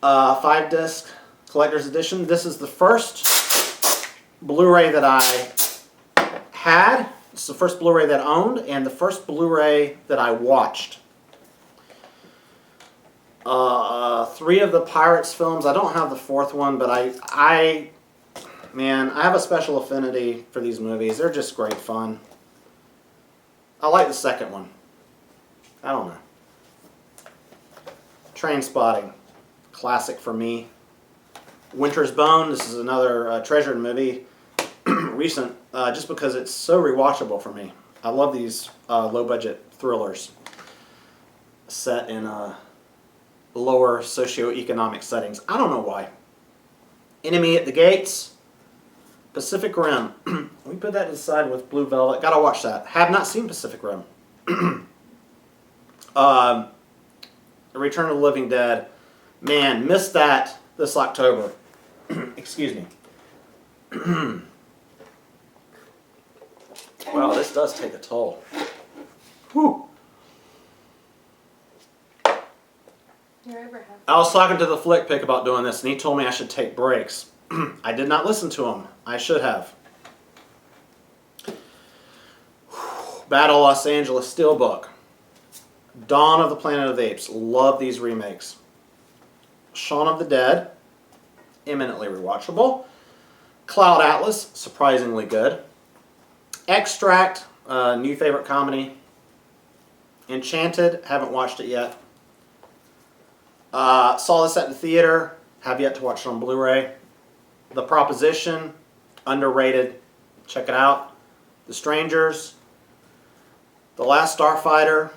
5-disc collector's edition. This is the first Blu-ray that I had. It's the first Blu-ray that I owned and the first Blu-ray that I watched. 3 of the Pirates films. I don't have the 4th one, but I have a special affinity for these movies. They're just great fun. I like the 2nd one. I don't know. Trainspotting. Classic for me. Winter's Bone. This is another treasured movie. Recent, just because it's so rewatchable for me. I love these low-budget thrillers set in lower socioeconomic settings. I don't know why. Enemy at the Gates, Pacific Rim. We put that aside with Blue Velvet. Gotta watch that. Have not seen Pacific Rim. Return of the Living Dead. Man, missed that this October. Excuse me. Wow, this does take a toll. Whew. I was talking to the Flick Pick about doing this, and he told me I should take breaks. I did not listen to him. I should have. Battle Los Angeles Steelbook. Dawn of the Planet of the Apes. Love these remakes. Shaun of the Dead. Eminently rewatchable. Cloud Atlas. Surprisingly good. Extract. New favorite comedy. Enchanted. Haven't watched it yet. Saw this at the theater. Have yet to watch it on Blu-ray. The Proposition. Underrated. Check it out. The Strangers. The Last Starfighter.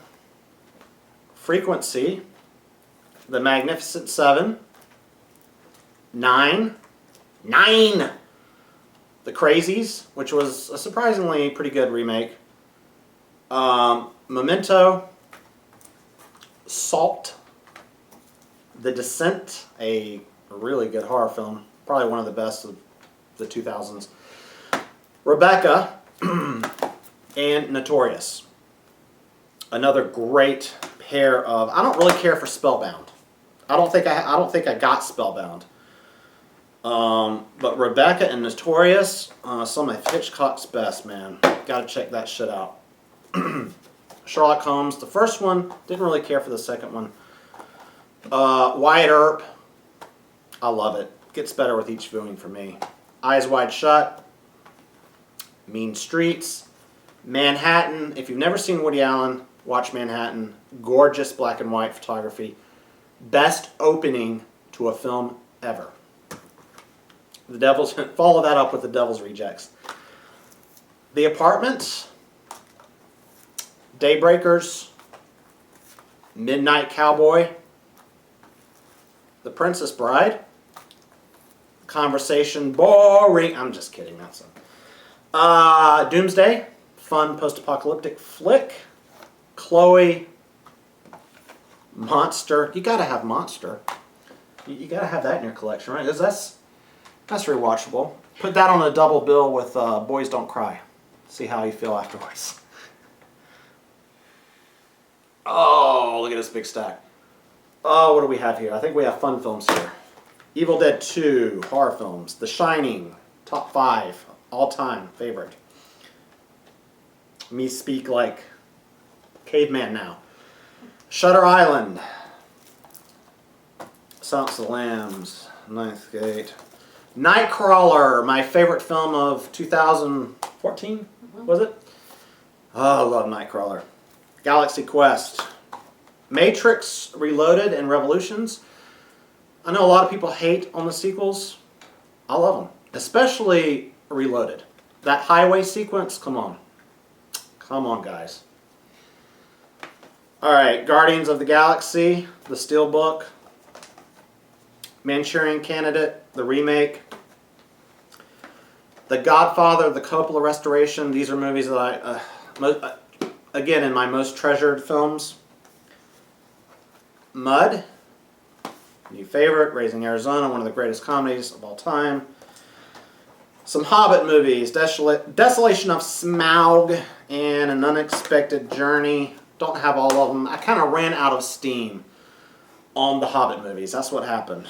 Frequency. The Magnificent Seven. Nine. The Crazies, which was a surprisingly pretty good remake. Memento. Salt. The Descent, a really good horror film. Probably one of the best of the 2000s. Rebecca. And Notorious. Another great pair of... I don't really care for Spellbound. I don't think I got Spellbound. But Rebecca and Notorious, some of Hitchcock's best, man. Gotta check that shit out. Sherlock Holmes, the first one, didn't really care for the second one. Wyatt Earp, I love it. Gets better with each viewing for me. Eyes Wide Shut. Mean Streets. Manhattan. If you've never seen Woody Allen, watch Manhattan. Gorgeous black and white photography. Best opening to a film ever. The Devil's... Follow that up with The Devil's Rejects. The Apartment. Daybreakers. Midnight Cowboy. The Princess Bride. Conversation. Boring. I'm just kidding. That's it. Doomsday. Fun post-apocalyptic flick. Chloe. Monster. You gotta have Monster. You gotta have that in your collection, right? Because that's rewatchable. Put that on a double bill with Boys Don't Cry. See how you feel afterwards. Oh, look at this big stack. Oh, what do we have here? I think we have fun films here. Evil Dead 2, horror films. The Shining, top 5, all-time favorite. Me speak like caveman now. Shutter Island. Silence of the Lambs, Ninth Gate. Nightcrawler, my favorite film of 2014, was it? Oh, I love Nightcrawler. Galaxy Quest. Matrix Reloaded and Revolutions. I know a lot of people hate on the sequels. I love them. Especially Reloaded. That highway sequence, come on. Come on, guys. Alright, Guardians of the Galaxy, the Steelbook. Manchurian Candidate, the remake. The Godfather, the Coppola restoration. These are movies that I, again, in my most treasured films. Mud, new favorite, Raising Arizona, one of the greatest comedies of all time. Some Hobbit movies, Desolation of Smaug and An Unexpected Journey. Don't have all of them. I kind of ran out of steam on the Hobbit movies. That's what happened.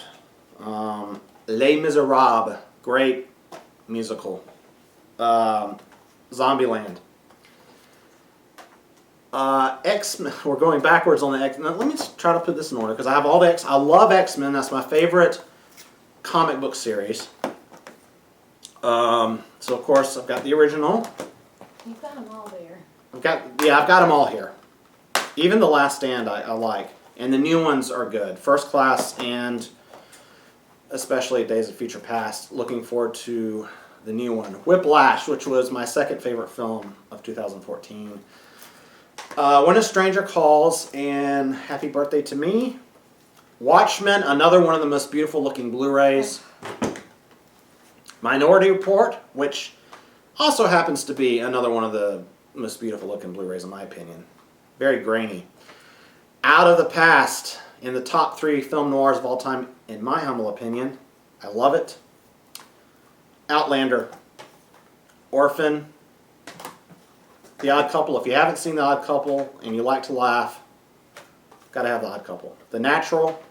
Les Miserables, great musical. Zombieland. X-Men, we're going backwards on the X-Men. Let me try to put this in order because I have all the X. I love X-Men. That's my favorite comic book series. So of course I've got the original. You've got them all there. I've got them all here. Even The Last Stand I like, and the new ones are good. First Class and especially Days of Future Past. Looking forward to the new one. Whiplash, which was my second favorite film of 2014. When a Stranger Calls and Happy Birthday to Me. Watchmen, another one of the most beautiful looking Blu-rays. Minority Report, which also happens to be another one of the most beautiful looking Blu-rays in my opinion. Very grainy. Out of the Past, in the top 3 film noirs of all time, in my humble opinion. I love it. Outlander. Orphan. The Odd Couple. If you haven't seen The Odd Couple and you like to laugh, gotta have The Odd Couple. The Natural.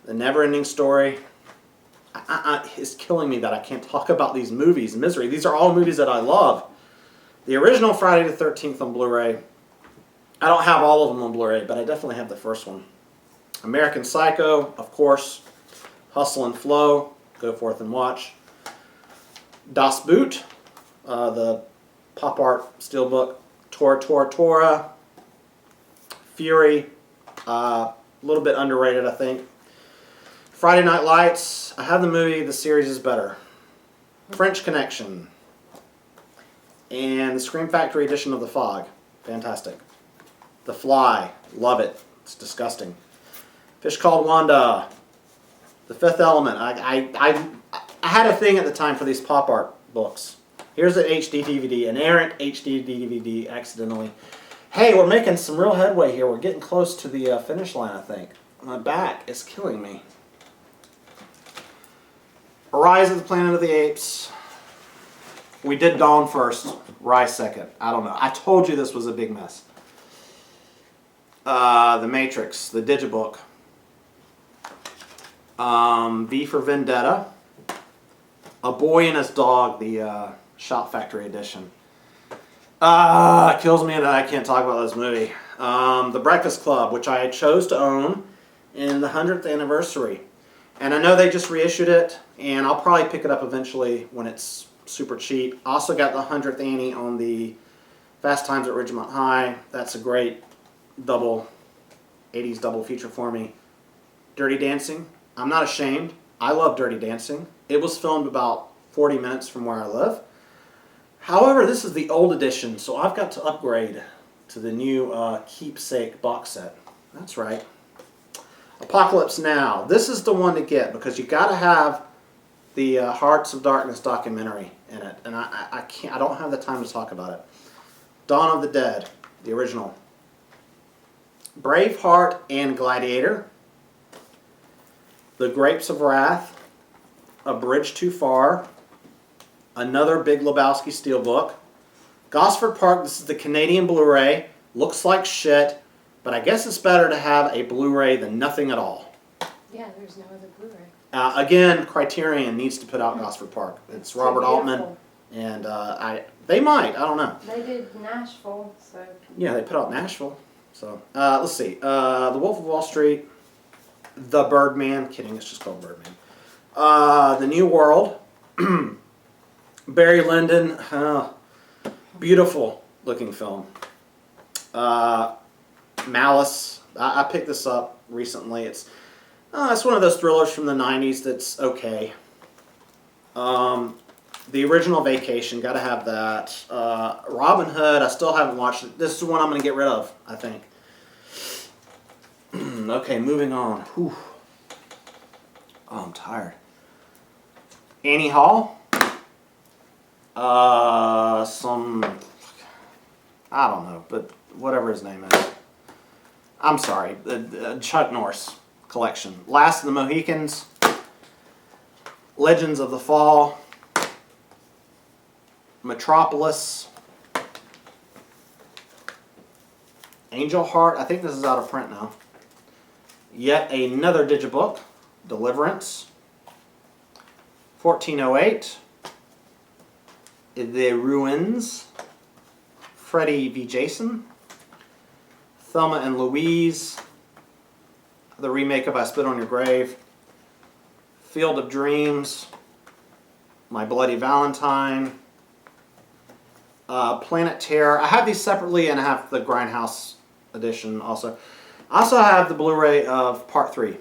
The Never-Ending Story. It's killing me that I can't talk about these movies. Misery. These are all movies that I love. The original Friday the 13th on Blu-ray. I don't have all of them on Blu-ray, but I definitely have the first one. American Psycho, of course. Hustle and Flow. Go forth and watch. Das Boot. The pop art steelbook. Tora. Fury. A little bit underrated, I think. Friday Night Lights. I have the movie. The series is better. French Connection. And the Scream Factory edition of The Fog. Fantastic. The Fly. Love it. It's disgusting. Fish Called Wanda. The Fifth Element. I had a thing at the time for these pop art books. Here's an HD DVD. An errant HD DVD accidentally. Hey, we're making some real headway here. We're getting close to the finish line, I think. My back is killing me. Rise of the Planet of the Apes. We did Dawn first, Rise second. I don't know. I told you this was a big mess. The Matrix, the Digibook. V for Vendetta. A Boy and His Dog, the Shop Factory edition. It kills me that I can't talk about this movie. The Breakfast Club, which I chose to own in the 100th anniversary. And I know they just reissued it, and I'll probably pick it up eventually when it's super cheap. Also got the 100th Annie on the Fast Times at Ridgemont High. That's a great 80s double feature for me. Dirty Dancing. I'm not ashamed. I love Dirty Dancing. It was filmed about 40 minutes from where I live. However, this is the old edition, so I've got to upgrade to the new Keepsake box set. That's right. Apocalypse Now. This is the one to get because you got to have the Hearts of Darkness documentary in it, and I can't. I don't have the time to talk about it. Dawn of the Dead, the original. Braveheart and Gladiator. The Grapes of Wrath. A Bridge Too Far. Another Big Lebowski steelbook. Gosford Park. This is the Canadian Blu-ray. Looks like shit. But I guess it's better to have a Blu-ray than nothing at all. Yeah, there's no other Blu-ray. Again, Criterion needs to put out Gosford Park. It's Robert Altman, and they might. I don't know. They did Nashville, so. Yeah, they put out Nashville. So let's see. The Wolf of Wall Street, The Birdman. Kidding, it's just called Birdman. The New World. Barry Lyndon. Beautiful looking film. Malice. I picked this up recently. It's one of those thrillers from the 90s that's okay. The original Vacation, gotta have that. Robin Hood, I still haven't watched it. This is the one I'm gonna get rid of, I think. Okay, moving on. Whew. Oh, I'm tired. Annie Hall. I don't know, but whatever his name is. I'm sorry, the Chuck Norris collection. Last of the Mohicans. Legends of the Fall. Metropolis. Angel Heart. I think this is out of print now. Yet another Digibook. Deliverance. 1408. The Ruins. Freddy v. Jason. Thelma and Louise. The remake of I Spit on Your Grave. Field of Dreams. My Bloody Valentine. Planet Terror. I have these separately and I have the Grindhouse edition also. I also have the Blu-ray of Part 3.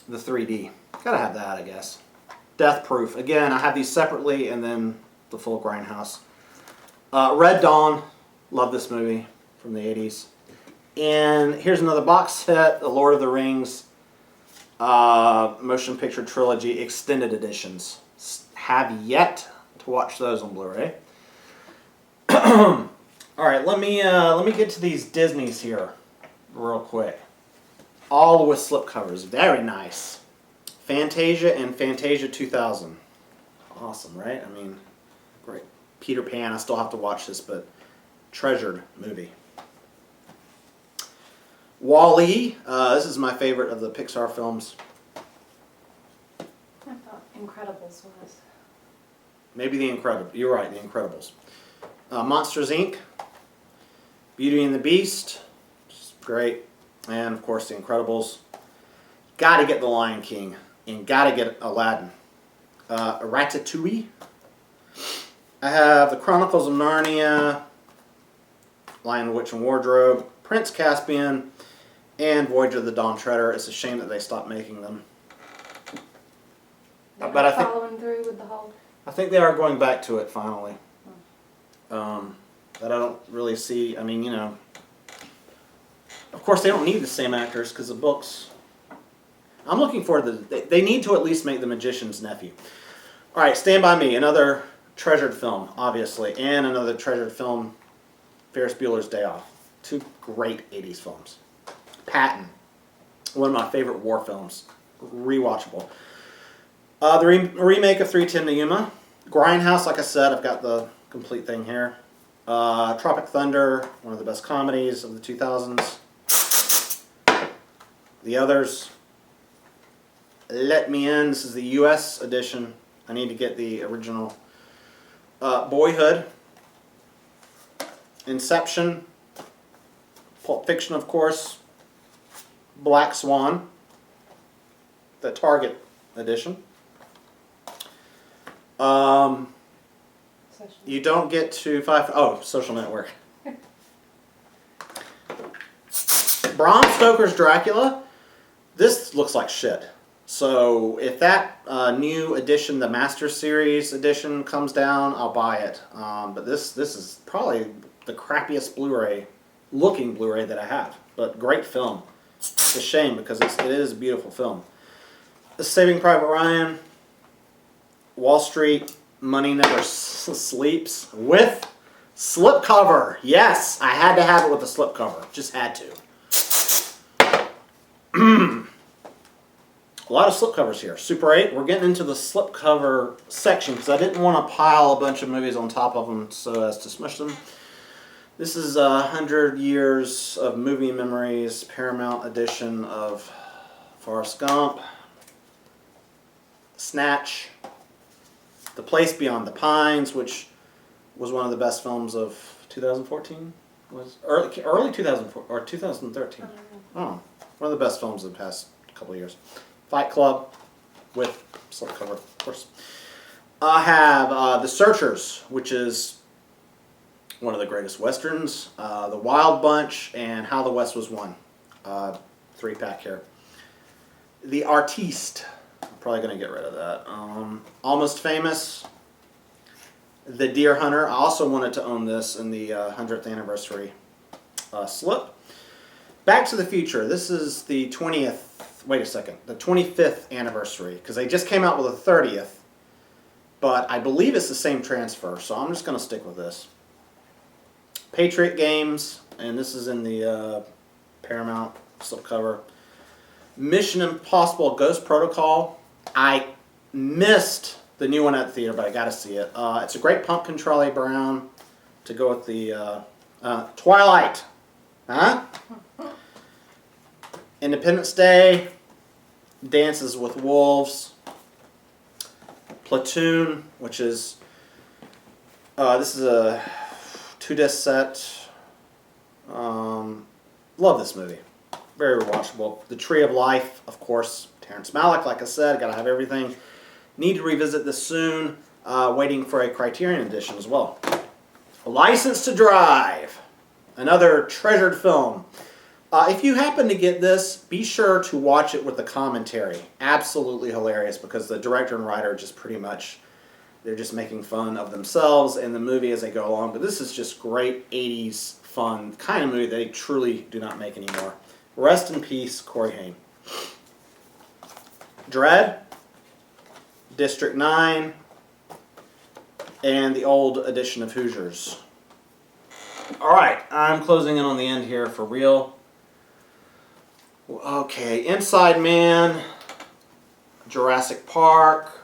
The 3D. Gotta have that, I guess. Death Proof. Again, I have these separately and then the full Grindhouse. Red Dawn. Love this movie from the 80s. And here's another box set, The Lord of the Rings Motion Picture Trilogy Extended Editions. Have yet to watch those on Blu-ray. All right, let me get to these Disneys here real quick. All with slipcovers, very nice. Fantasia and Fantasia 2000. Awesome, right? I mean, great. Peter Pan, I still have to watch this, but treasured movie. Wall-E, this is my favorite of the Pixar films. I thought Incredibles was. Maybe The Incredibles. You're right, The Incredibles. Monsters, Inc. Beauty and the Beast. Great. And, of course, The Incredibles. Got to get The Lion King. And got to get Aladdin. Ratatouille. I have The Chronicles of Narnia. Lion, Witch, and Wardrobe. Prince Caspian. And Voyage of the Dawn Treader. It's a shame that they stopped making them. They're But I think following through with the whole. I think they are going back to it finally. That I don't really see. I mean, you know, of course they don't need the same actors because the books. I'm looking forward to. They need to at least make The Magician's Nephew. All right, Stand By Me, another treasured film, obviously, and another treasured film, Ferris Bueller's Day Off. Two great 80s films. Patton, one of my favorite war films, rewatchable. The remake of 3:10 to Yuma. Grindhouse, like I said, I've got the complete thing here. Tropic Thunder, one of the best comedies of the 2000s. The Others. Let Me In, this is the US edition. I need to get the original. Boyhood. Inception. Pulp Fiction, of course. Black Swan. The Target edition. You don't get to Social Network. Bram Stoker's Dracula. This looks like shit. So if that new edition, the Master Series edition, comes down, I'll buy it. But this is probably the crappiest Blu-ray, looking Blu-ray that I have. But great film. It's a shame because it is a beautiful film. Saving Private Ryan. Wall Street, Money Never Sleeps, with slipcover. Yes, I had to have it with a slipcover. Just had to. A lot of slipcovers here. Super 8, we're getting into the slipcover section because I didn't want to pile a bunch of movies on top of them so as to smush them. This is 100 Years of Movie Memories, Paramount edition of Forrest Gump, Snatch, The Place Beyond the Pines, which was one of the best films of 2014. Was early 2004 or 2013. Oh, one of the best films of the past couple of years. Fight Club with slipcover, of course. I have The Searchers, which is one of the greatest westerns. The Wild Bunch and How the West Was Won. 3-pack here. The Artiste. I'm probably going to get rid of that. Almost Famous. The Deer Hunter. I also wanted to own this in the 100th anniversary slip. Back to the Future. This is the 20th. Wait a second. The 25th anniversary. Because they just came out with a 30th. But I believe it's the same transfer. So I'm just going to stick with this. Patriot Games. And this is in the Paramount slipcover. Mission Impossible Ghost Protocol. I missed the new one at the theater, but I got to see it. It's a great pumpkin Charlie Brown to go with the Twilight. Huh? Independence Day. Dances with Wolves. Platoon, which is this is a 2-disc set. Love this movie. Very rewatchable. The Tree of Life, of course. Terrence Malick, like I said, gotta have everything. Need to revisit this soon. Waiting for a Criterion edition as well. License to Drive. Another treasured film. If you happen to get this, be sure to watch it with the commentary. Absolutely hilarious because the director and writer just pretty much, they're just making fun of themselves and the movie as they go along. But this is just great 80s fun kind of movie they truly do not make anymore. Rest in peace, Corey Haim. Dread, District 9, and the old edition of Hoosiers. Alright, I'm closing in on the end here for real. Okay, Inside Man, Jurassic Park,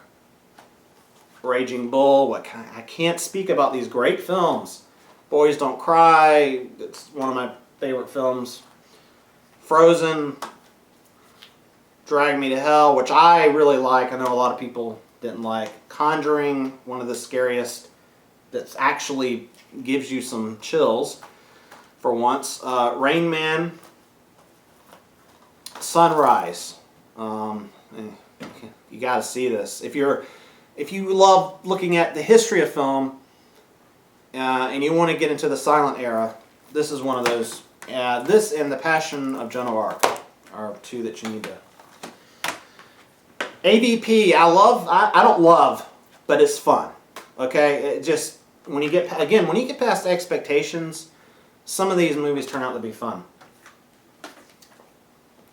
Raging Bull. I can't speak about these great films. Boys Don't Cry, it's one of my favorite films. Frozen, Drag Me to Hell, which I really like. I know a lot of people didn't like. Conjuring, one of the scariest that actually gives you some chills for once. Rain Man, Sunrise. You got to see this. If you love looking at the history of film and you want to get into the silent era, this is one of those. This and The Passion of Joan of Arc are two that you need to. AVP, I don't love, but it's fun. Okay, it just when you get past expectations, some of these movies turn out to be fun.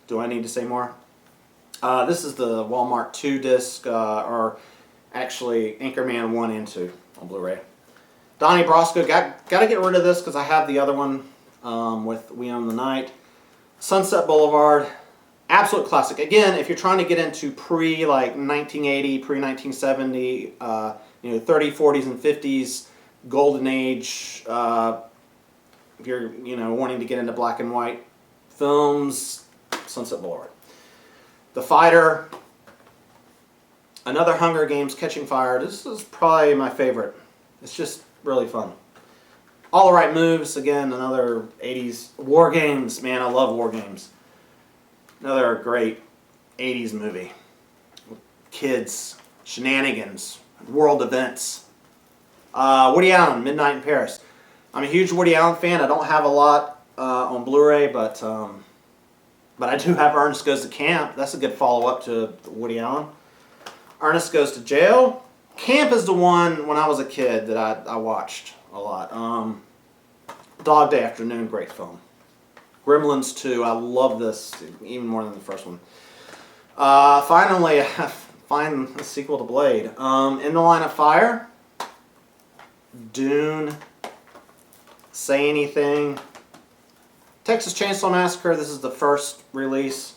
Do I need to say more? This is the Walmart 2 disc, or actually Anchorman 1 and 2 on Blu-ray. Donnie Brasco, got to get rid of this because I have the other one with We Own the Night. Sunset Boulevard, absolute classic. Again, if you're trying to get into like 1980, pre-1970, 30s, 40s, and 50s, golden age, if you're wanting to get into black and white films, Sunset Boulevard. The Fighter, another Hunger Games, Catching Fire. This is probably my favorite. It's just really fun. All the Right Moves, again, another 80s. War Games, man, I love War Games. Another great 80s movie. Kids, shenanigans, world events. Woody Allen, Midnight in Paris. I'm a huge Woody Allen fan. I don't have a lot on Blu-ray, but I do have Ernest Goes to Camp. That's a good follow-up to Woody Allen. Ernest Goes to Jail. Camp is the one when I was a kid that I watched a lot. Dog Day Afternoon, great film. Gremlins 2, I love this even more than the first one. Finally, find a sequel to Blade. In the Line of Fire. Dune. Say Anything. Texas Chainsaw Massacre, this is the first release.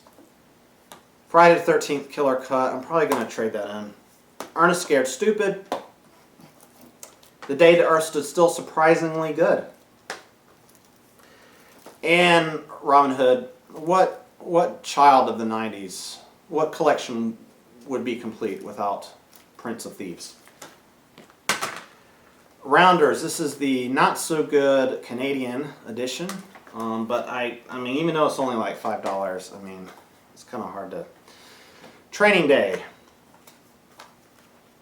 Friday the 13th Killer Cut, I'm probably going to trade that in. Ernest Scared Stupid. The Day the Earth Stood Still, surprisingly good. And Robin Hood, what child of the 90s, what collection would be complete without Prince of Thieves? Rounders, this is the not so good Canadian edition. But I mean, even though it's only like $5, I mean, it's kind of hard to. Training Day.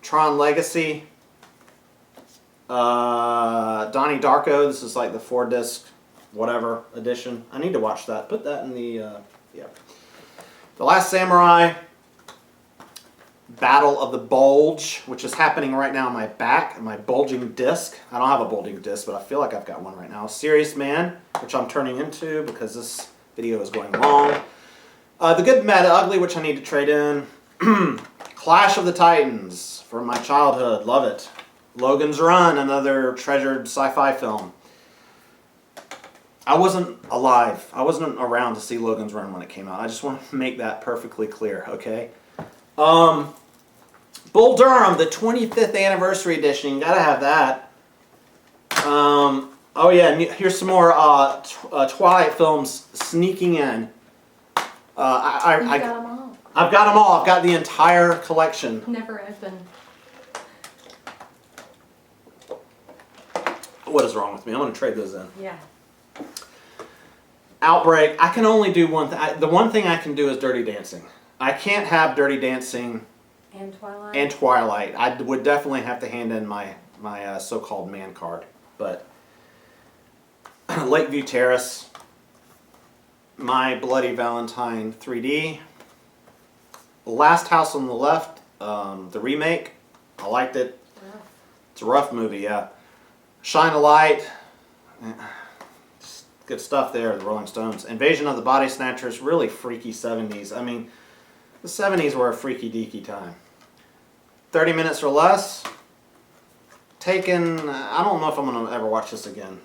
Tron Legacy. Donnie Darko, this is like the 4-disc, whatever, edition. I need to watch that. Put that in the, yeah. The Last Samurai. Battle of the Bulge, which is happening right now on my back, my bulging disc. I don't have a bulging disc, but I feel like I've got one right now. Serious Man, which I'm turning into because this video is going long. The Good, Mad, Ugly, which I need to trade in. Clash of the Titans, from my childhood, love it. Logan's Run, another treasured sci-fi film. I wasn't alive. I wasn't around to see Logan's Run when it came out. I just want to make that perfectly clear, okay? Bull Durham, the 25th anniversary edition. You gotta have that. Oh yeah, and here's some more Twilight films sneaking in. I got them all. I've got them all. I've got the entire collection. Never open. What is wrong with me? I'm gonna trade those in. Yeah. Outbreak. I can only do one thing. The one thing I can do is Dirty Dancing. I can't have Dirty Dancing And Twilight. and Twilight. I would definitely have to hand in my so-called man card. But Lakeview Terrace, My Bloody Valentine 3D, Last House on the Left, the remake. I liked it. rough. It's a rough movie, yeah. Shine a Light. Good stuff there, the Rolling Stones. Invasion of the Body Snatchers, really freaky 70s. I mean, the 70s were a freaky deaky time. 30 Minutes or Less. Taken, I don't know if I'm going to ever watch this again.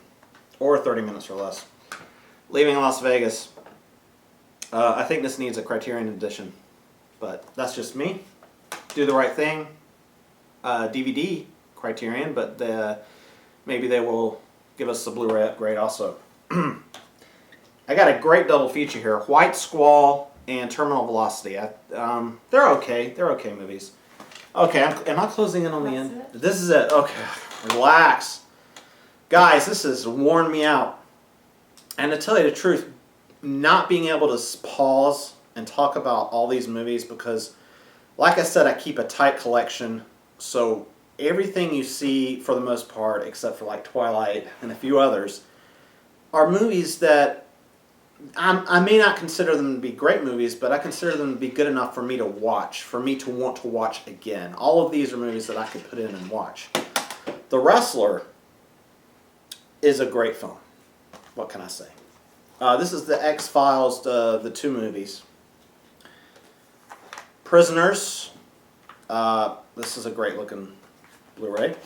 Or 30 Minutes or Less. Leaving Las Vegas. I think this needs a Criterion edition. But that's just me. Do the Right Thing. DVD Criterion, but maybe they will give us a Blu-ray upgrade also. I got a great double feature here. White Squall and Terminal Velocity. They're okay. They're okay movies. Okay, am I closing in on the end? This is it. Okay, relax. Guys, this has worn me out. And to tell you the truth, not being able to pause and talk about all these movies because, like I said, I keep a tight collection. So everything you see, for the most part, except for like Twilight and a few others, are movies that I may not consider them to be great movies, but I consider them to be good enough for me to watch, for me to want to watch again. All of these are movies that I could put in and watch. The Wrestler is a great film. What can I say? This is the X-Files, the 2 movies. Prisoners. This is a great looking Blu-ray.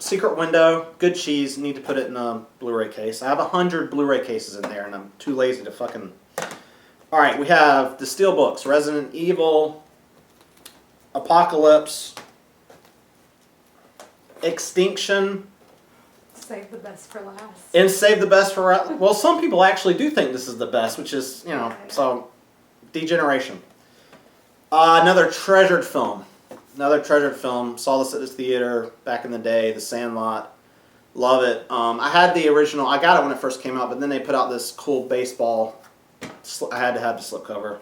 Secret Window, good cheese, need to put it in a Blu-ray case. I have 100 Blu-ray cases in there and I'm too lazy to fucking... Alright, we have the Steelbooks, Resident Evil, Apocalypse, Extinction, Save the best for last. and Save the Best for... Well, some people actually do think this is the best, which is, you know, so... Degeneration. Another treasured film. Another treasured film. Saw this at the theater back in the day. The Sandlot. Love it. I had the original. I got it when it first came out, but then they put out this cool baseball. I had to have the slipcover.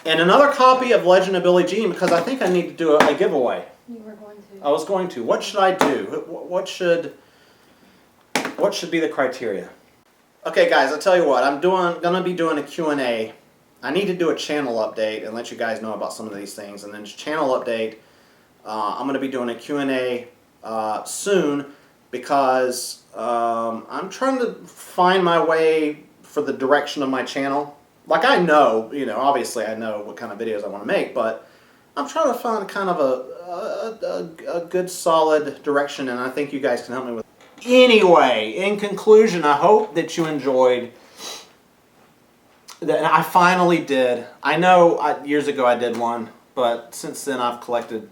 And another copy of Legend of Billie Jean because I think I need to do a giveaway. You were going to. I was going to. What should I do? What should be the criteria? Okay, guys. I'll tell you what. I'm gonna be doing a Q&A. I need to do a channel update and let you guys know about some of these things. And then channel update, I'm going to be doing a Q&A soon because I'm trying to find my way for the direction of my channel. Like I know, you know, obviously I know what kind of videos I want to make, but I'm trying to find kind of a good solid direction and I think you guys can help me with it. Anyway, in conclusion, I hope that you enjoyed. And I finally did. I know years ago I did one, but since then I've collected,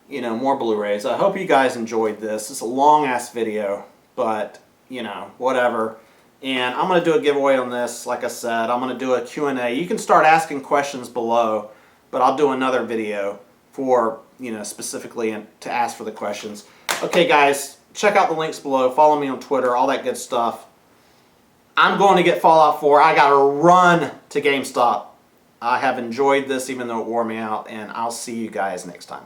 you know, more Blu-rays. I hope you guys enjoyed this. It's a long-ass video, but, you know, whatever. And I'm going to do a giveaway on this. Like I said, I'm going to do a Q&A. You can start asking questions below, but I'll do another video for, you know, specifically to ask for the questions. Okay, guys, check out the links below. Follow me on Twitter, all that good stuff. I'm going to get Fallout 4. I got to run to GameStop. I have enjoyed this even though it wore me out, and I'll see you guys next time.